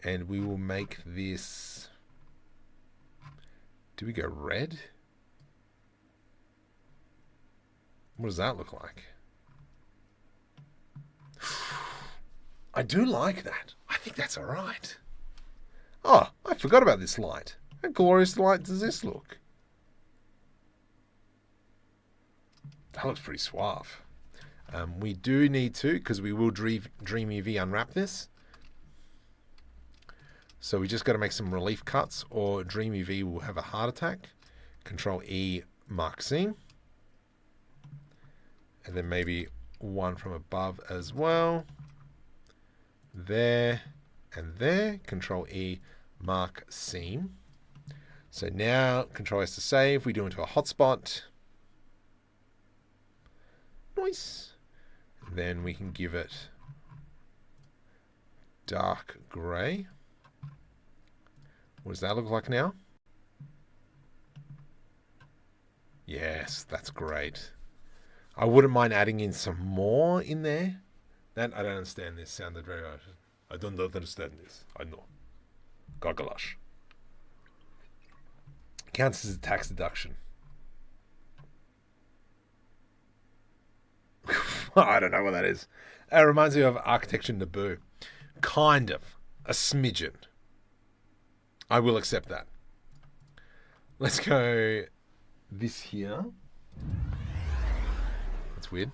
and we will make this. Do we go red? What does that look like? I do like that. I think that's all right. Oh, I forgot about this light. How glorious light does this look? That looks pretty suave. We do need to, because we will DreamUV unwrap this. So we just got to make some relief cuts, or DreamUV will have a heart attack. Control E, mark seam. And then maybe one from above as well. There and there. Control E, mark seam. So now Control S to save. We do into a hotspot. Nice. Then we can give it dark grey. What does that look like now? Yes, that's great. I wouldn't mind adding in some more in there. That I don't understand. This sounded very. I don't understand this. I know. Gogolash. Counts as a tax deduction. I don't know what that is. It reminds me of Architecture Naboo. Kind of. A smidgen. I will accept that. Let's go this here. That's weird.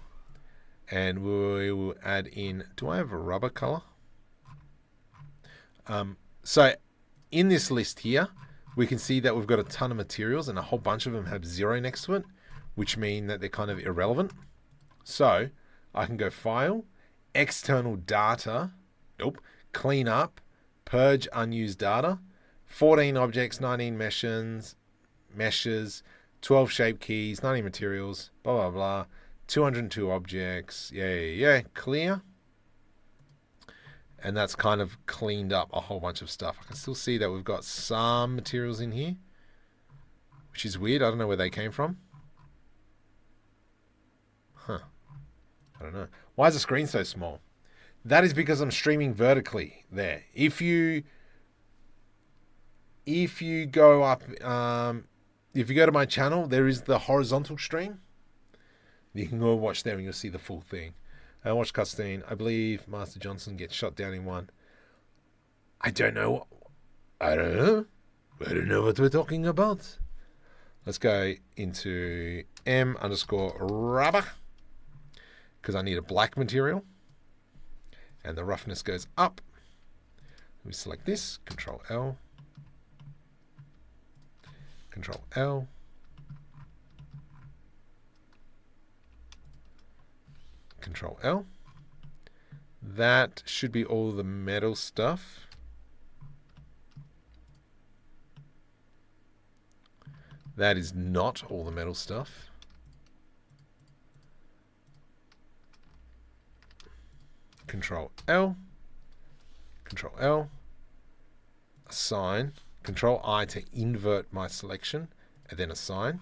And we will add in... Do I have a rubber color? So in this list here, we can see that we've got a ton of materials and a whole bunch of them have 0 next to it, which mean that they're kind of irrelevant. So I can go File, External Data, nope, Clean Up, Purge Unused Data, 14 objects, 19 meshes, 12 shape keys, 90 materials, blah, blah, blah, 202 objects, yeah, clear. And that's kind of cleaned up a whole bunch of stuff. I can still see that we've got some materials in here, which is weird. I don't know where they came from. Huh. I don't know. Why is the screen so small? That is because I'm streaming vertically there. If you go up, if you go to my channel, there is the horizontal stream. You can go watch there and you'll see the full thing. Watch cutscene. I believe Master Johnson gets shot down in one. I don't know. I don't know what we're talking about. Let's go into M_rubber because I need a black material. And the roughness goes up. We select this. Control L. Control L. Control L. That should be all the metal stuff. That is not all the metal stuff. Control L. Control L. Assign. Control I to invert my selection, and then assign.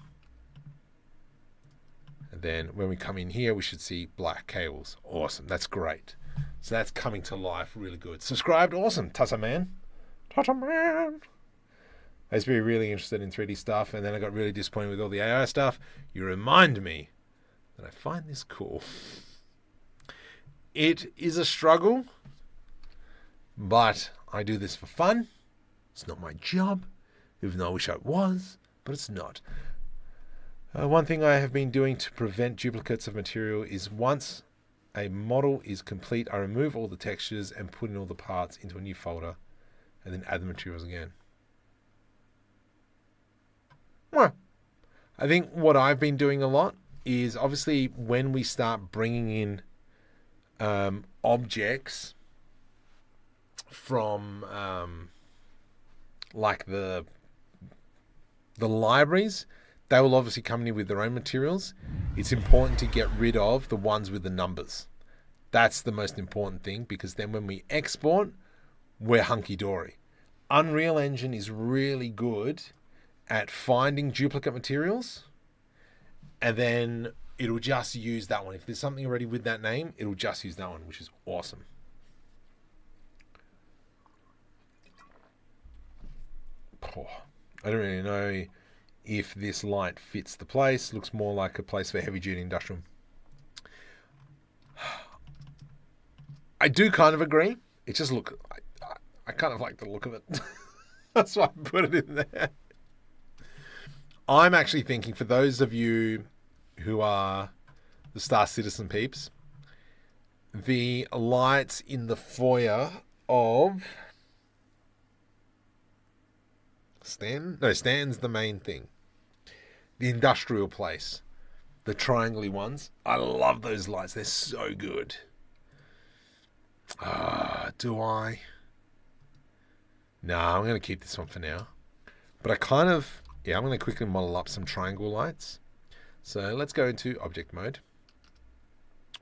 And then when we come in here, we should see black cables. Awesome. That's great. So that's coming to life really good. Subscribed. Awesome. Tata man. Tata man. I used to be really interested in 3D stuff, and then I got really disappointed with all the AI stuff. You remind me that I find this cool. It is a struggle, but I do this for fun. It's not my job, even though I wish it was, but it's not. One thing I have been doing to prevent duplicates of material is once a model is complete, I remove all the textures and put in all the parts into a new folder and then add the materials again. Well, I think what I've been doing a lot is obviously when we start bringing in objects from like the libraries, they will obviously come in with their own materials. It's important to get rid of the ones with the numbers. That's the most important thing, because then when we export, we're hunky-dory. Unreal Engine is really good at finding duplicate materials, and then it'll just use that one. If there's something already with that name, it'll just use that one, which is awesome. Oh, I don't really know if this light fits the place. Looks more like a place for heavy-duty industrial. I do kind of agree. It just I kind of like the look of it. That's why I put it in there. I'm actually thinking, for those of you who are the Star Citizen peeps, the lights in the foyer of Stan's the main thing. The industrial place. The triangle-y ones. I love those lights. They're so good. Do I? No, I'm going to keep this one for now. But I'm going to quickly model up some triangle lights. So let's go into object mode.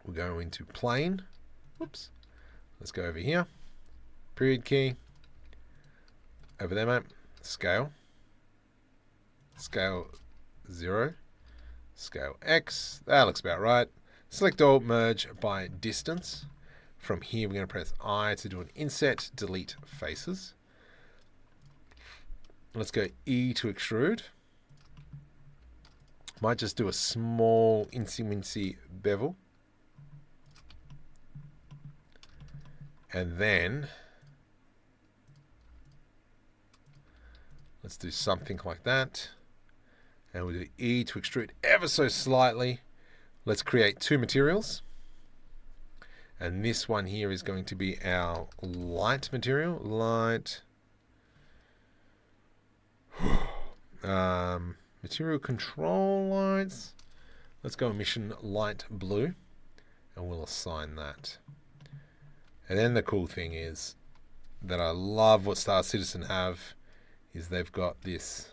We'll go into plane. Whoops. Let's go over here. Period key. Over there, mate. Scale. Scale 0. Scale X. That looks about right. Select all, merge by distance. From here, we're going to press I to do an inset, delete faces. Let's go E to extrude. Might just do a small incy-wincy bevel. And then let's do something like that. And we'll do E to extrude ever so slightly. Let's create two materials. And this one here is going to be our light material. Light. Material control lights. Let's go emission light blue. And we'll assign that. And then the cool thing is that I love what Star Citizen have is they've got this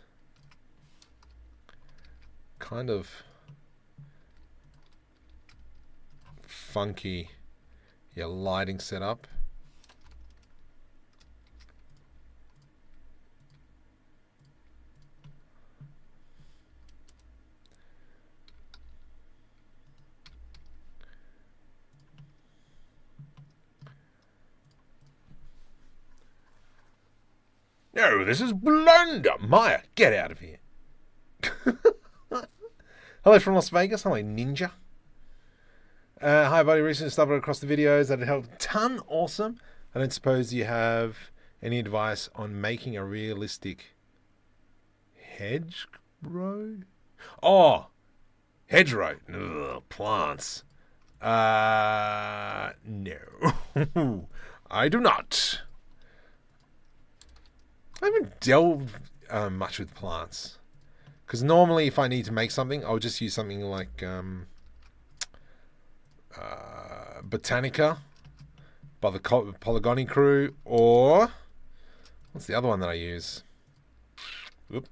kind of funky lighting setup. No, this is Blender. Maya, get out of here. Hello from Las Vegas. Hello, Ninja. Hi, buddy. Recently stumbled across the videos that had helped a ton. Awesome. I don't suppose you have any advice on making a realistic hedgerow? Oh, hedgerow. Ugh, plants. No. I do not. I haven't delved much with plants. Because normally if I need to make something, I'll just use something like Botaniq by the Polygony crew, or what's the other one that I use? Whoop.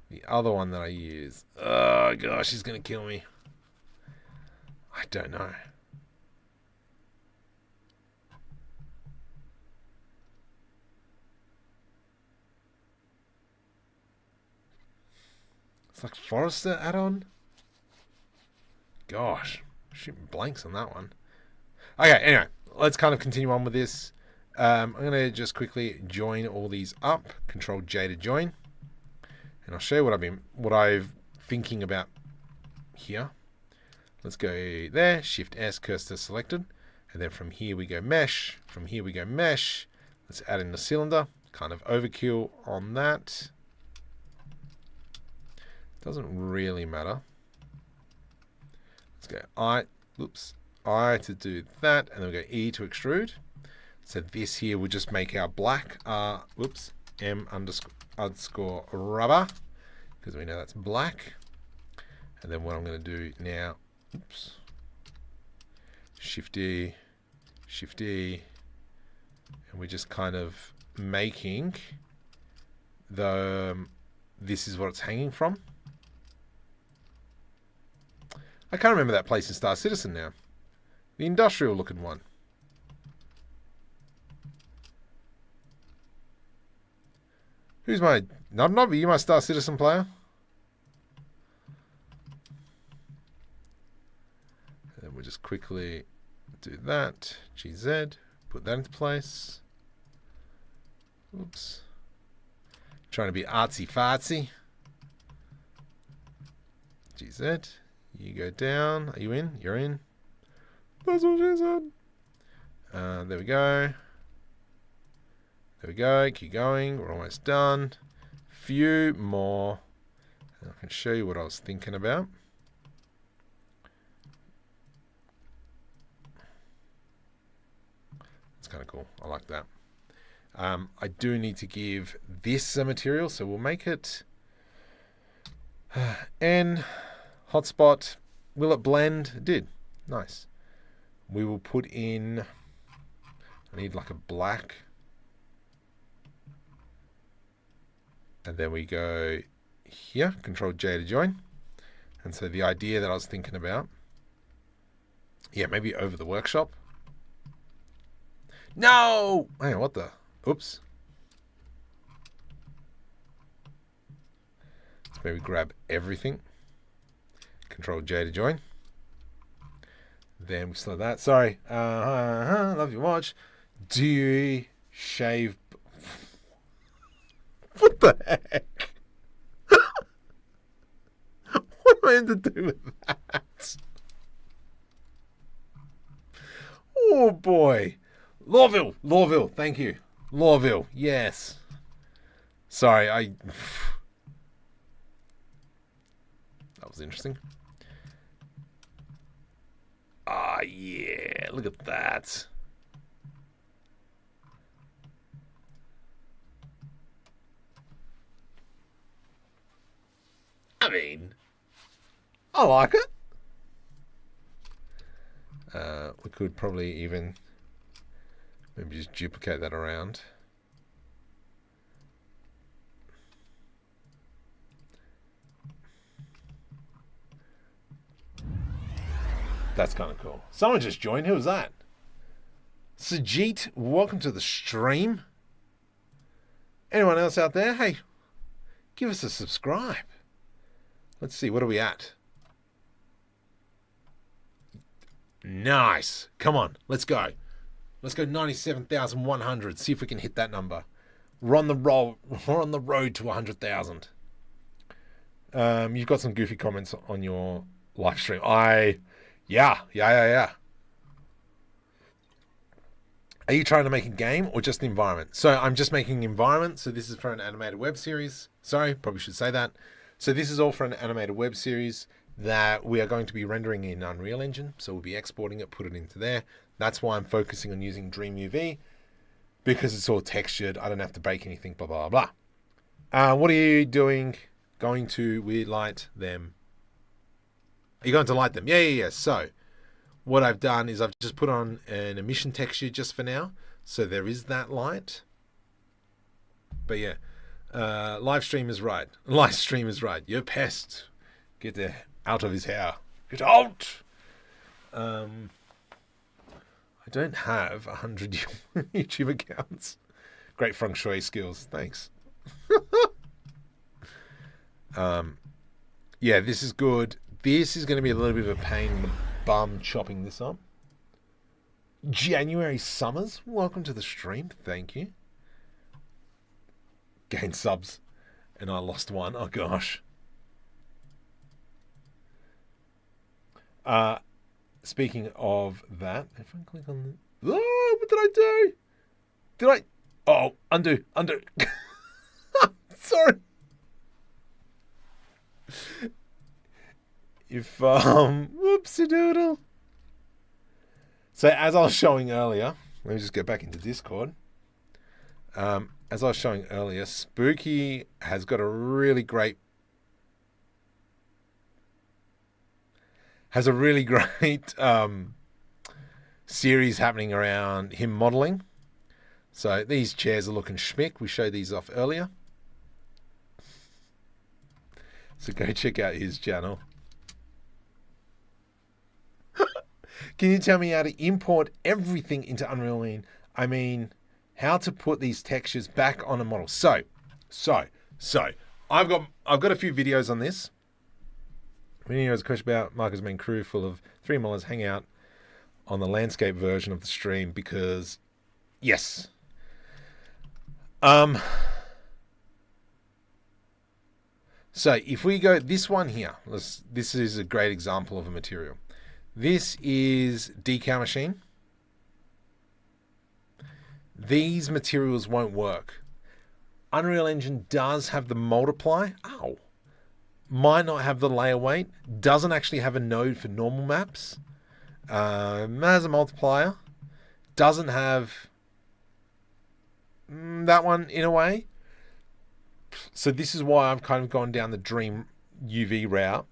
The other one that I use. Oh gosh, he's gonna kill me. I don't know. It's like Forester add-on. Gosh. Shooting blanks on that one. Okay, anyway, let's kind of continue on with this. I'm going to just quickly join all these up. Control J to join. And I'll show you what I'm thinking about here. Let's go there. Shift S, cursor selected. And then from here we go mesh. From here we go mesh. Let's add in the cylinder. Kind of overkill on that. Doesn't really matter. Let's go I to do that, and then we go E to extrude. So this here will just make our black M underscore rubber, because we know that's black. And then what I'm going to do now, Shift E, and we're just kind of making this is what it's hanging from. I can't remember that place in Star Citizen now. The industrial looking one. Who's my... Nobby, you my Star Citizen player? And then we'll just quickly do that. GZ. Put that into place. Oops. Trying to be artsy-fartsy. GZ. You go down. Are you in? You're in. That's what she said. There we go. There we go. Keep going. We're almost done. Few more. And I can show you what I was thinking about. It's kind of cool. I like that. I do need to give this a material, so we'll make it N. Hotspot, will it blend? It did. Nice. We will put in, I need like a black. And then we go here, Control J to join. And so the idea that I was thinking about, yeah, maybe over the workshop. No! Hang on, what the? Oops. Let's maybe grab everything. Control J to join. Then we still have that. Sorry. Love your watch. Do you shave? What the heck? What am I meant to do with that? Oh boy. Lawville, thank you. Lawville, yes. Sorry, that was interesting. Ah, yeah, look at that. I mean, I like it. We could probably even maybe just duplicate that around. That's kind of cool. Someone just joined. Who was that? Sajit, welcome to the stream. Anyone else out there? Hey, give us a subscribe. Let's see, what are we at? Nice. Come on, let's go. Let's go 97,100. See if we can hit that number. We're on the roll. We're on the road to 100,000. You've got some goofy comments on your live stream. Yeah. Are you trying to make a game or just an environment? So I'm just making an environment. So this is for an animated web series. Sorry, probably should say that. So this is all for an animated web series that we are going to be rendering in Unreal Engine. So we'll be exporting it, put it into there. That's why I'm focusing on using DreamUV, because it's all textured. I don't have to bake anything, blah, blah, blah. What are you doing? Going to light them. Are you going to light them? Yeah. So what I've done is I've just put on an emission texture just for now. So there is that light. But yeah, live stream is right. Live stream is right. You're pest. Get out of his hair. Get out. I don't have 100 YouTube accounts. Great feng shui skills. Thanks. Yeah, this is good. This is going to be a little bit of a pain in the bum chopping this up. January Summers, welcome to the stream. Thank you. Gained subs, and I lost one. Oh gosh. Speaking of that, if I click on the... Oh, what did I do? Oh, undo. Sorry. Whoopsie doodle. So as I was showing earlier, let me just go back into Discord. As I was showing earlier, Spooky has got a really great series happening around him modeling. So these chairs are looking schmick. We showed these off earlier. So go check out his channel. Can you tell me how to import everything into Unreal Engine? I mean, how to put these textures back on a model. So I've got a few videos on this. Many years a question about Marcus' main crew full of 3 modelers hang out on the landscape version of the stream because yes. So if we go this one here, this is a great example of a material. This is decal machine. These materials won't work. Unreal Engine does have the multiply. Ow. Might not have the layer weight. Doesn't actually have a node for normal maps. Has a multiplier. Doesn't have that one in a way. So this is why I've kind of gone down the DreamUV route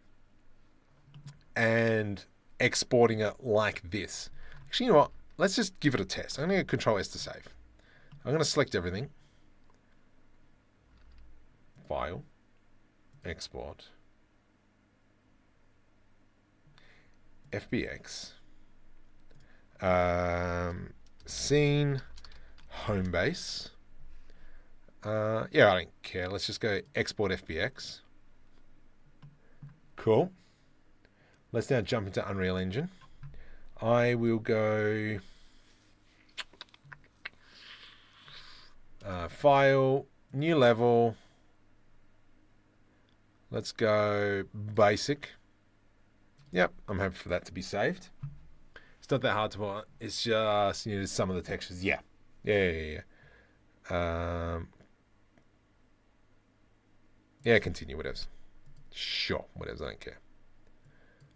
and exporting it like this. Actually, you know what? Let's just give it a test. I'm going to go Control S to save. I'm going to select everything. File. Export. FBX. Scene. Home base. Yeah, I don't care. Let's just go export FBX. Cool. Let's now jump into Unreal Engine. I will go File, New Level. Let's go Basic. Yep, I'm happy for that to be saved. It's It's not that hard to put. It's just, you know, some of the textures. Yeah. Yeah. Yeah, continue, whatever. Sure, whatever, I don't care.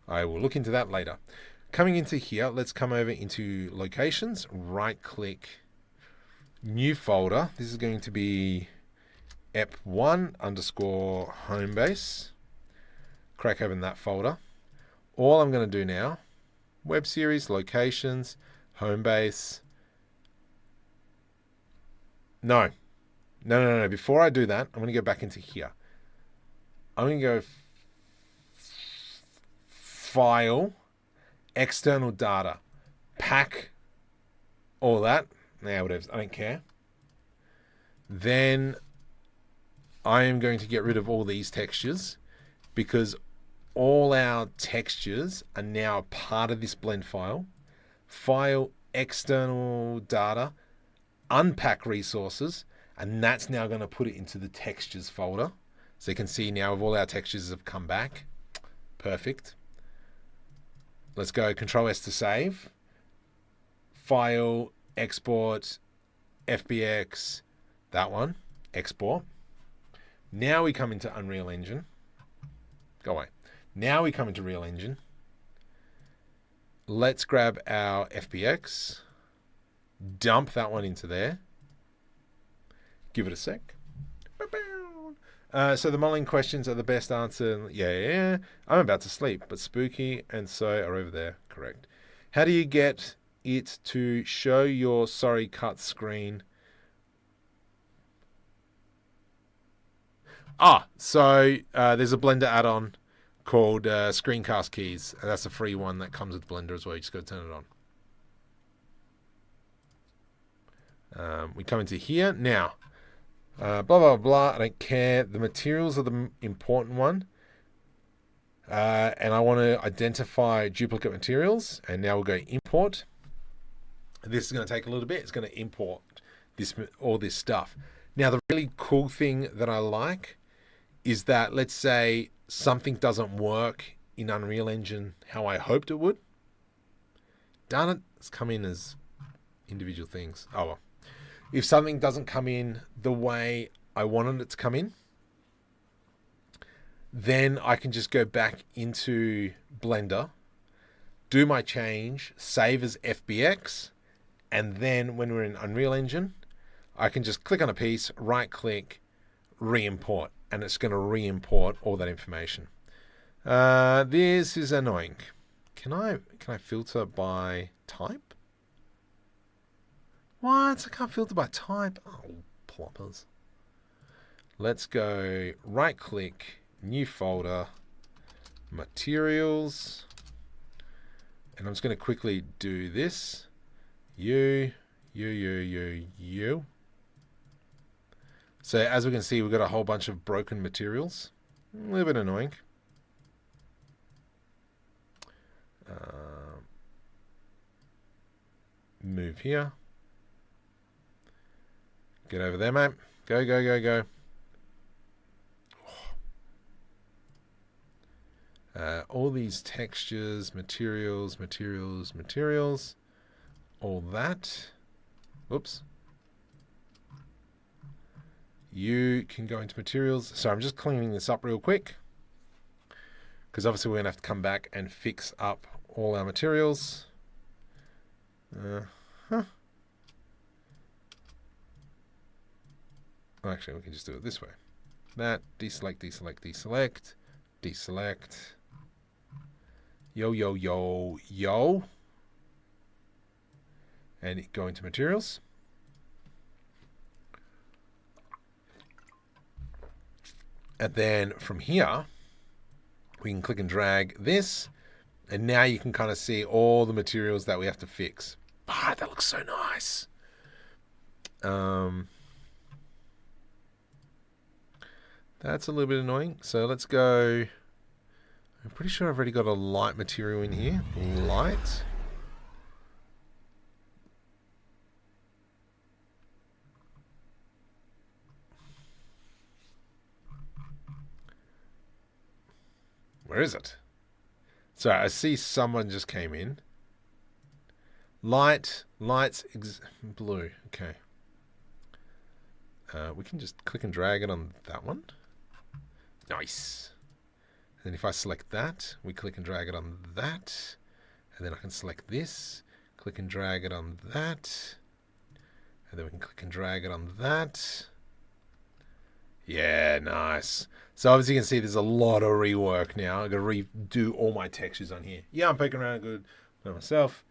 I will look into that later. Coming into here, let's come over into locations, right click, new folder. This is going to be ep1 underscore home base. Crack open that folder. All I'm going to do now, web series, locations, home base. No. Before I do that, I'm going to go back into here. I'm going to go file, external data, pack, all that. Now, whatever, I don't care. Then I am going to get rid of all these textures because all our textures are now part of this blend file. File, external data, unpack resources, and that's now going to put it into the textures folder. So you can see now all our textures have come back. Perfect. Let's go Control S to save. File, export, FBX, that one, export. Now we come into Unreal Engine. Go away. Now we come into Real Engine. Let's grab our FBX, dump that one into there. Give it a sec. So the modeling questions are the best answer. Yeah. I'm about to sleep, but spooky and so are over there. Correct. How do you get it to show your sorry cut screen? So there's a Blender add-on called Screencast Keys. And that's a free one that comes with Blender as well. You just got to turn it on. We come into here now. Blah, blah, blah. I don't care. The materials are the important one. And I want to identify duplicate materials. And now we'll go import. This is going to take a little bit. It's going to import all this stuff. Now, the really cool thing that I like is that, let's say something doesn't work in Unreal Engine how I hoped it would. Darn it, it's come in as individual things. Oh well. If something doesn't come in the way I wanted it to come in, then I can just go back into Blender, do my change, save as FBX, and then when we're in Unreal Engine, I can just click on a piece, right click, re-import, and it's going to re-import all that information. This is annoying. Can I filter by type? What? I can't filter by type. Oh, ploppers. Let's go right click, new folder, materials. And I'm just going to quickly do this. You. So as we can see, we've got a whole bunch of broken materials. A little bit annoying. Move here. Get over there, mate. Go. All these textures, materials, all that. Whoops. You can go into materials. So I'm just cleaning this up real quick, because obviously we're going to have to come back and fix up all our materials. Actually, we can just do it this way. That, deselect. Yo. And go into materials. And then from here, we can click and drag this. And now you can kind of see all the materials that we have to fix. Ah, that looks so nice. That's a little bit annoying. So let's go. I'm pretty sure I've already got a light material in here. Light. Where is it? Sorry, I see someone just came in. lights, blue. Okay. We can just click and drag it on that one. Nice. And then if I select that, we click and drag it on that. And then I can select this, click and drag it on that. And then we can click and drag it on that. Yeah, nice. So obviously you can see there's a lot of rework now. I've got to redo all my textures on here. Yeah, I'm poking around good by myself.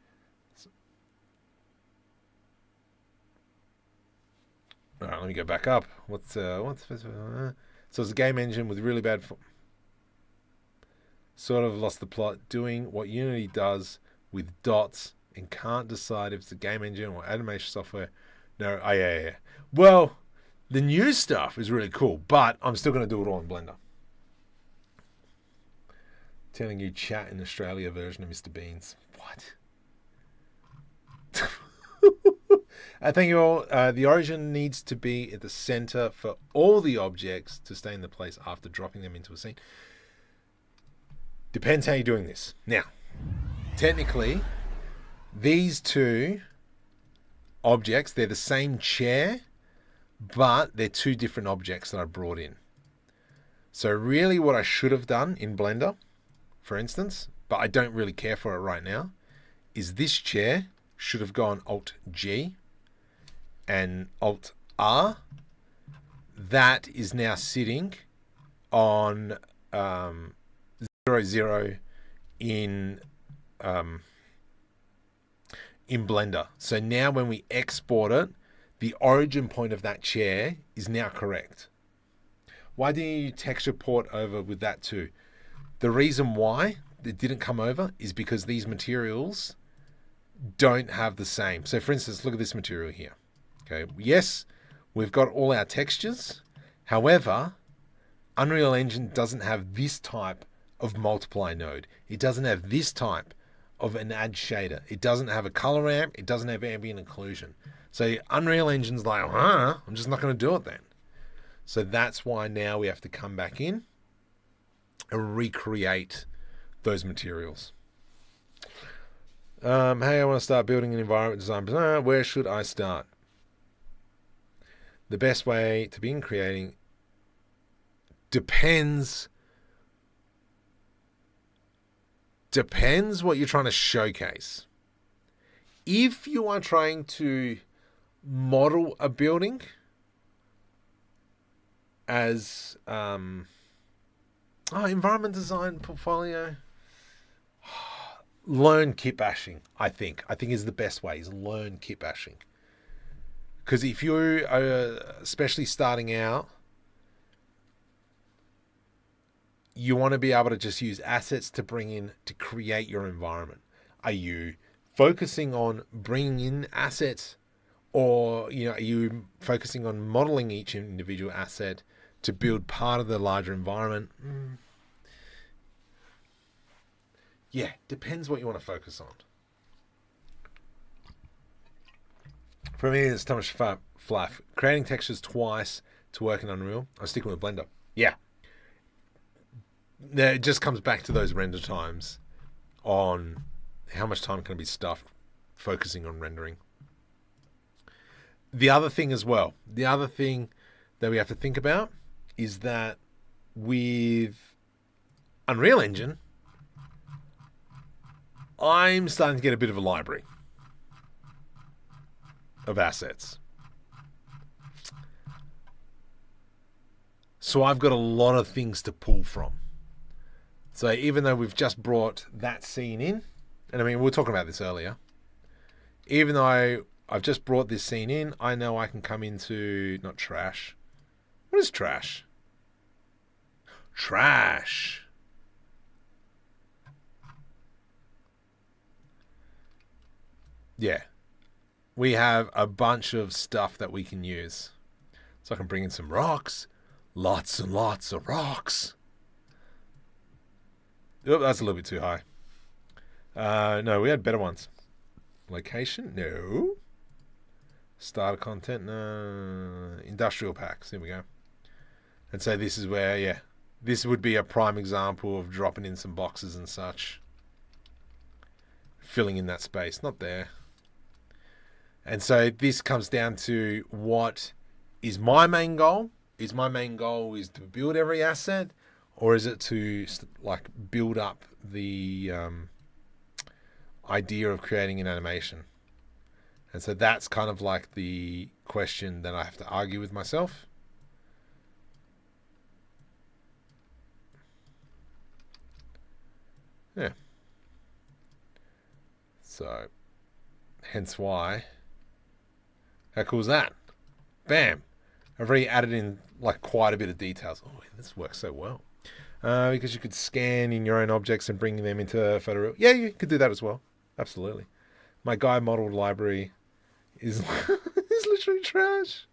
All right, let me go back up. So it's a game engine with really bad. Sort of lost the plot doing what Unity does with dots and can't decide if it's a game engine or animation software. No, yeah. Well, the new stuff is really cool, but I'm still going to do it all in Blender. Telling you chat in Australia version of Mr. Beans. What? Thank you all. The origin needs to be at the center for all the objects to stay in the place after dropping them into a scene. Depends how you're doing this. Now, technically, these two objects, they're the same chair, but they're two different objects that I brought in. So really what I should have done in Blender, for instance, but I don't really care for it right now, is this chair should have gone Alt-G and Alt-R. That is now sitting on 0, in Blender. So now when we export it, the origin point of that chair is now correct. Why didn't you texture port over with that too? The reason why it didn't come over is because these materials don't have the same. So for instance, look at this material here. Okay, yes, we've got all our textures. However, Unreal Engine doesn't have this type of multiply node. It doesn't have this type of an add shader. It doesn't have a color ramp. It doesn't have ambient occlusion. So Unreal Engine's like, I'm just not going to do it then. So that's why now we have to come back in and recreate those materials. Hey, I want to start building an environment design. Where should I start? The best way to begin creating depends what you're trying to showcase. If you are trying to model a building as environment design portfolio, learn kitbashing. I think is the best way, is learn kitbashing. Because if you're especially starting out, you want to be able to just use assets to bring in to create your environment. Are you focusing on bringing in assets, or are you focusing on modeling each individual asset to build part of the larger environment? Yeah, depends what you want to focus on. For me, it's too much fluff. Creating textures twice to work in Unreal. I'm sticking with Blender. Yeah. It just comes back to those render times on how much time can be stuffed focusing on rendering. The other thing as well, the other thing that we have to think about is that with Unreal Engine, I'm starting to get a bit of a library of assets. So I've got a lot of things to pull from. So even though we've just brought that scene in, and I mean, we were talking about this earlier, even though I've just brought this scene in, I know I can come into, not trash. What is trash? Trash. Yeah. We have a bunch of stuff that we can use. So I can bring in some rocks. Lots and lots of rocks. Oh, that's a little bit too high. No, we had better ones. Location? No. Starter content? No. Industrial packs. There we go. And so this is where, yeah, this would be a prime example of dropping in some boxes and such. Filling in that space. Not there. And so this comes down to what is my main goal. Is my main goal is to build every asset, or is it to like build up the idea of creating an animation? And so that's kind of like the question that I have to argue with myself. Yeah. So, hence why. How cool is that? Bam. I've already added in like quite a bit of details. Oh, this works so well. Because you could scan in your own objects and bring them into photoreal. Yeah, you could do that as well. Absolutely. My guy modeled library is is literally trash.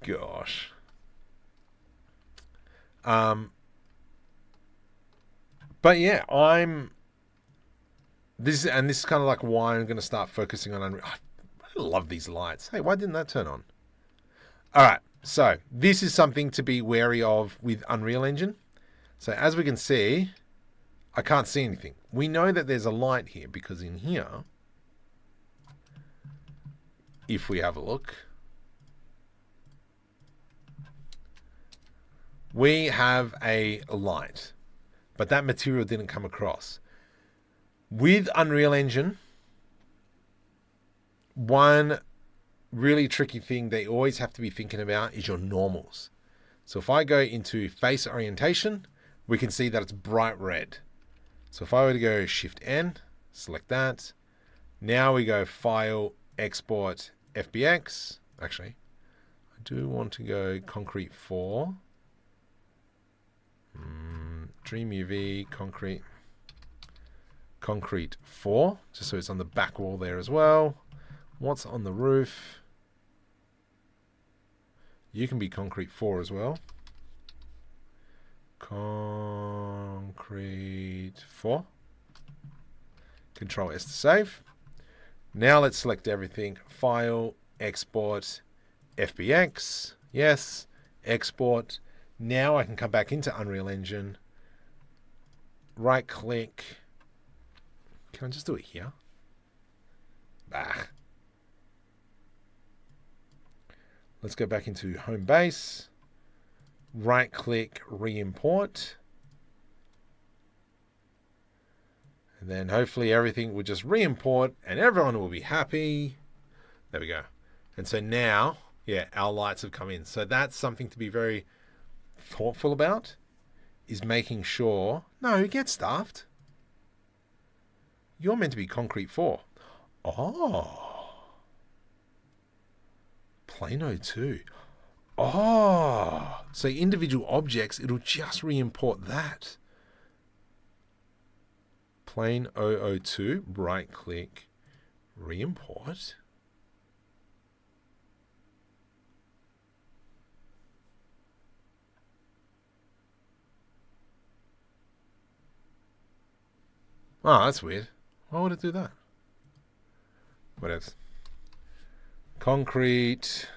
Gosh. But yeah, this is kind of like why I'm going to start focusing on Unreal. I love these lights. Hey, why didn't that turn on? All right, so this is something to be wary of with Unreal Engine. So as we can see, I can't see anything. We know that there's a light here because in here, if we have a look, we have a light, but that material didn't come across. With Unreal Engine, one really tricky thing they always have to be thinking about is your normals. So if I go into face orientation, we can see that it's bright red. So if I were to go Shift N, select that. Now we go File, Export, FBX. Actually, I do want to go Concrete 4. DreamUV Concrete 4, just so it's on the back wall there as well. What's on the roof? You can be Concrete 4 as well. Concrete 4. Control S to save. Now let's select everything. File, Export, FBX. Yes, Export. Now I can come back into Unreal Engine. Right click. Can I just do it here? Bah. Let's go back into home base. Right click, re-import. And then hopefully everything will just re-import and everyone will be happy. There we go. And so now, yeah, our lights have come in. So that's something to be very thoughtful about, is making sure, no, get stuffed. You're meant to be Concrete 4. Oh. Plano 2. Oh. So individual objects, it'll just re-import that. Plane 002, right click, re-import. Oh, that's weird. Why would it do that? What else? Concrete.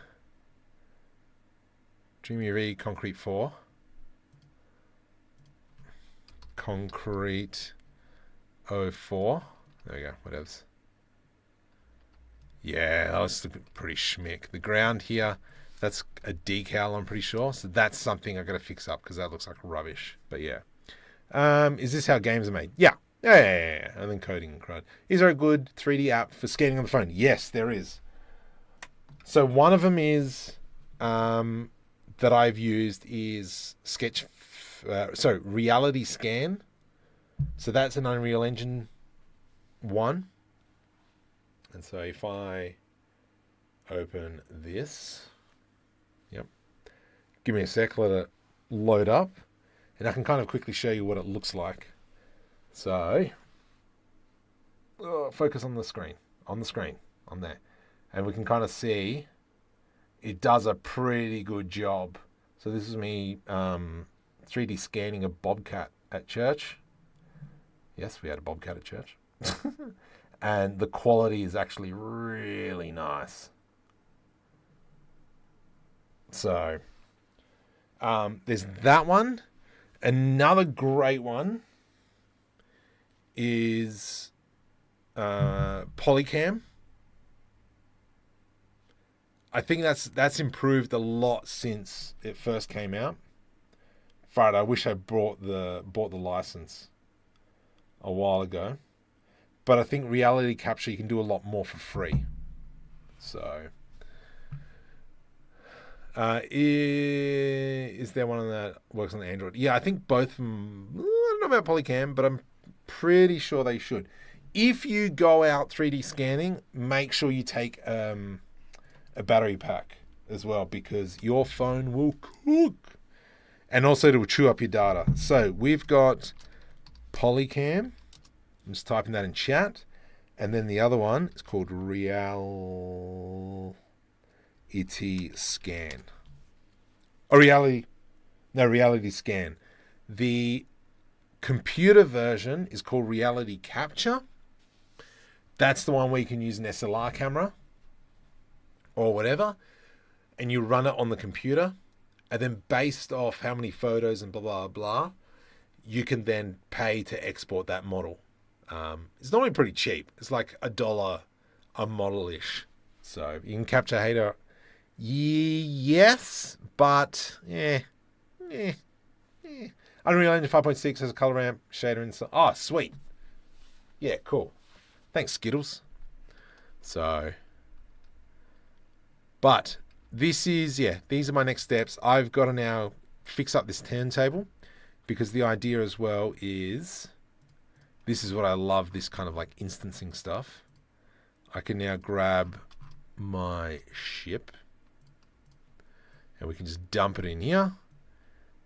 DreamUV Concrete 4. Concrete 04. There we go. What else? Yeah, that was pretty schmick. The ground here, that's a decal, I'm pretty sure. So that's something I've got to fix up because that looks like rubbish. But yeah. Is this how games are made? Yeah. Yeah. And then coding and crud. Is there a good 3D app for scanning on the phone? Yes, there is. So one of them is that I've used is Reality Scan. So that's an Unreal Engine 1. And so if I open this, yep, give me a sec, let it load up, and I can kind of quickly show you what it looks like. So, focus on the screen, on there. And we can kind of see it does a pretty good job. So this is me 3D scanning a bobcat at church. Yes, we had a bobcat at church. And the quality is actually really nice. So, there's that one. Another great one is Polycam. I think that's improved a lot since it first came out. Right, I wish I bought the license a while ago, but I think reality capture you can do a lot more for free. So, is there one that works on Android? Yeah, I think both of them. I don't know about Polycam, but I'm pretty sure they should. If you go out 3D scanning, make sure you take a battery pack as well, because your phone will cook. And also to chew up your data. So we've got Polycam. I'm just typing that in chat. And then the other one is called Reality Scan. Or Reality Scan. The computer version is called Reality Capture. That's the one where you can use an SLR camera or whatever, and you run it on the computer. And then based off how many photos and blah, blah, blah, you can then pay to export that model. It's normally pretty cheap. It's like $1 a model-ish. So you can capture HDR. Yes, but Unreal Engine 5.6 has a color ramp shader inside. Oh, sweet. Yeah, cool. Thanks, Skittles. So, but these are my next steps. I've got to now fix up this turntable, because the idea as well is, this is what I love, this kind of like instancing stuff. I can now grab my ship and we can just dump it in here.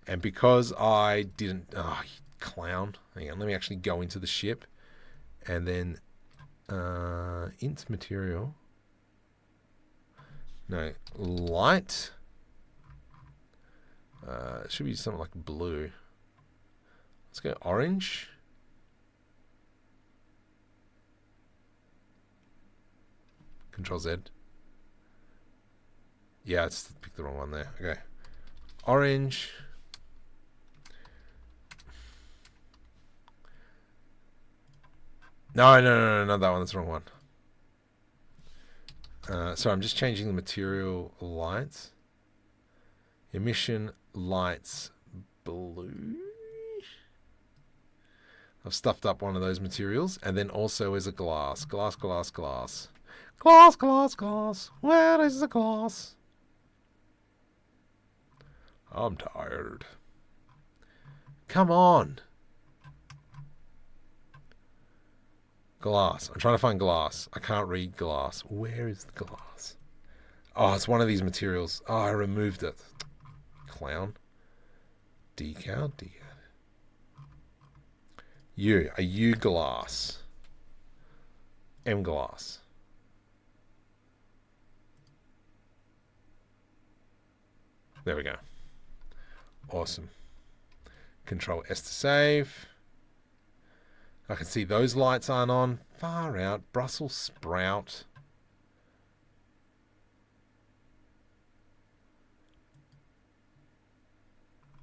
And because I didn't, oh, you clown. Hang on, let me actually go into the ship and then int material. No, light. It should be something like blue. Let's go orange. Control Z. Yeah, it's picked the wrong one there. Okay. Orange. No, not that one. That's the wrong one. Sorry, I'm just changing the material lights. Emission lights blue. I've stuffed up one of those materials, and then also is a glass. Glass. Where is the glass? I'm tired. Come on. Glass. I'm trying to find glass. I can't read glass. Where is the glass? Oh, it's one of these materials. Oh, I removed it. Clown. Decal. A U glass. M glass. There we go. Awesome. Control S to save. I can see those lights aren't on. Far out. Brussels sprout.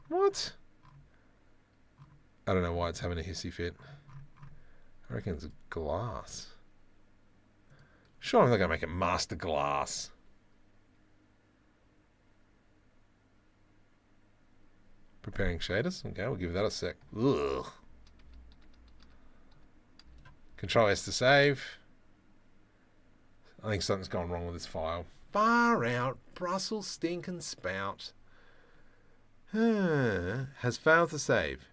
What? I don't know why it's having a hissy fit. I reckon it's glass. Sure, I'm not going to make it master glass. Preparing shaders. Okay, we'll give that a sec. Ugh. Control S to save. I think something's gone wrong with this file. Far out. Brussels stinking spout. Has failed to save.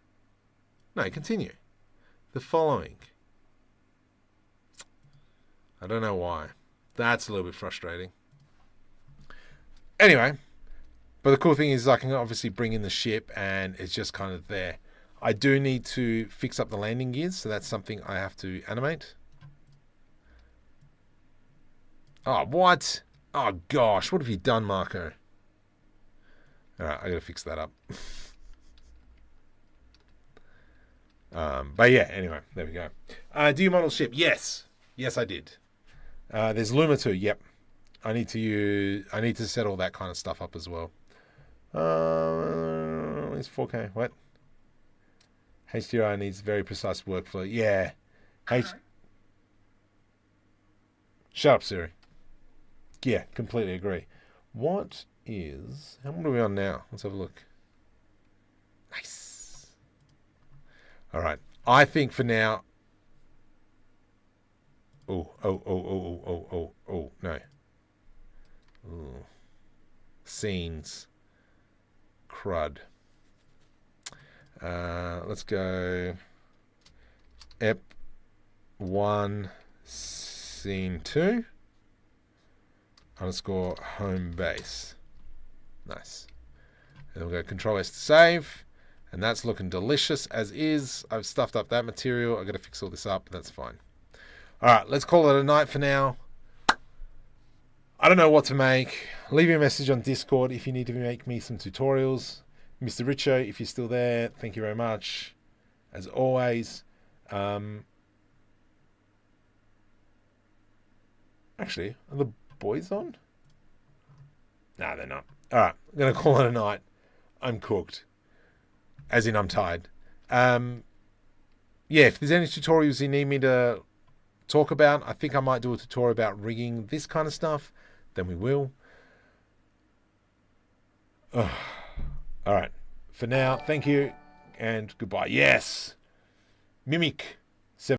No, continue. The following. I don't know why. That's a little bit frustrating. Anyway, but the cool thing is I can obviously bring in the ship and it's just kind of there. I do need to fix up the landing gears, so that's something I have to animate. Oh, what? Oh, gosh. What have you done, Marco? All right, I got to fix that up. But yeah, anyway, there we go. Do you model ship? Yes. Yes, I did. There's Luma too. Yep. I need to set all that kind of stuff up as well. It's 4K. What? HDRI needs very precise workflow. Yeah. Shut up, Siri. Yeah, completely agree. What are we on now? Let's have a look. Nice. All right. I think for now. Oh, no. Ooh. Scenes. Crud. Let's go ep 1 scene 2 underscore home base. Nice. And we'll go Control S to save. And that's looking delicious as is. I've stuffed up that material. I've got to fix all this up. That's fine. All right, let's call it a night for now. I don't know what to make. Leave me a message on Discord if you need to make me some tutorials. Mr. Richo, if you're still there, thank you very much. As always. Actually, are the boys on? Nah, they're not. All right, I'm going to call it a night. I'm cooked. As in, I'm tired. Yeah, if there's any tutorials you need me to talk about, I think I might do a tutorial about rigging this kind of stuff. Then we will. All right. For now, thank you and goodbye. Yes. Mimic.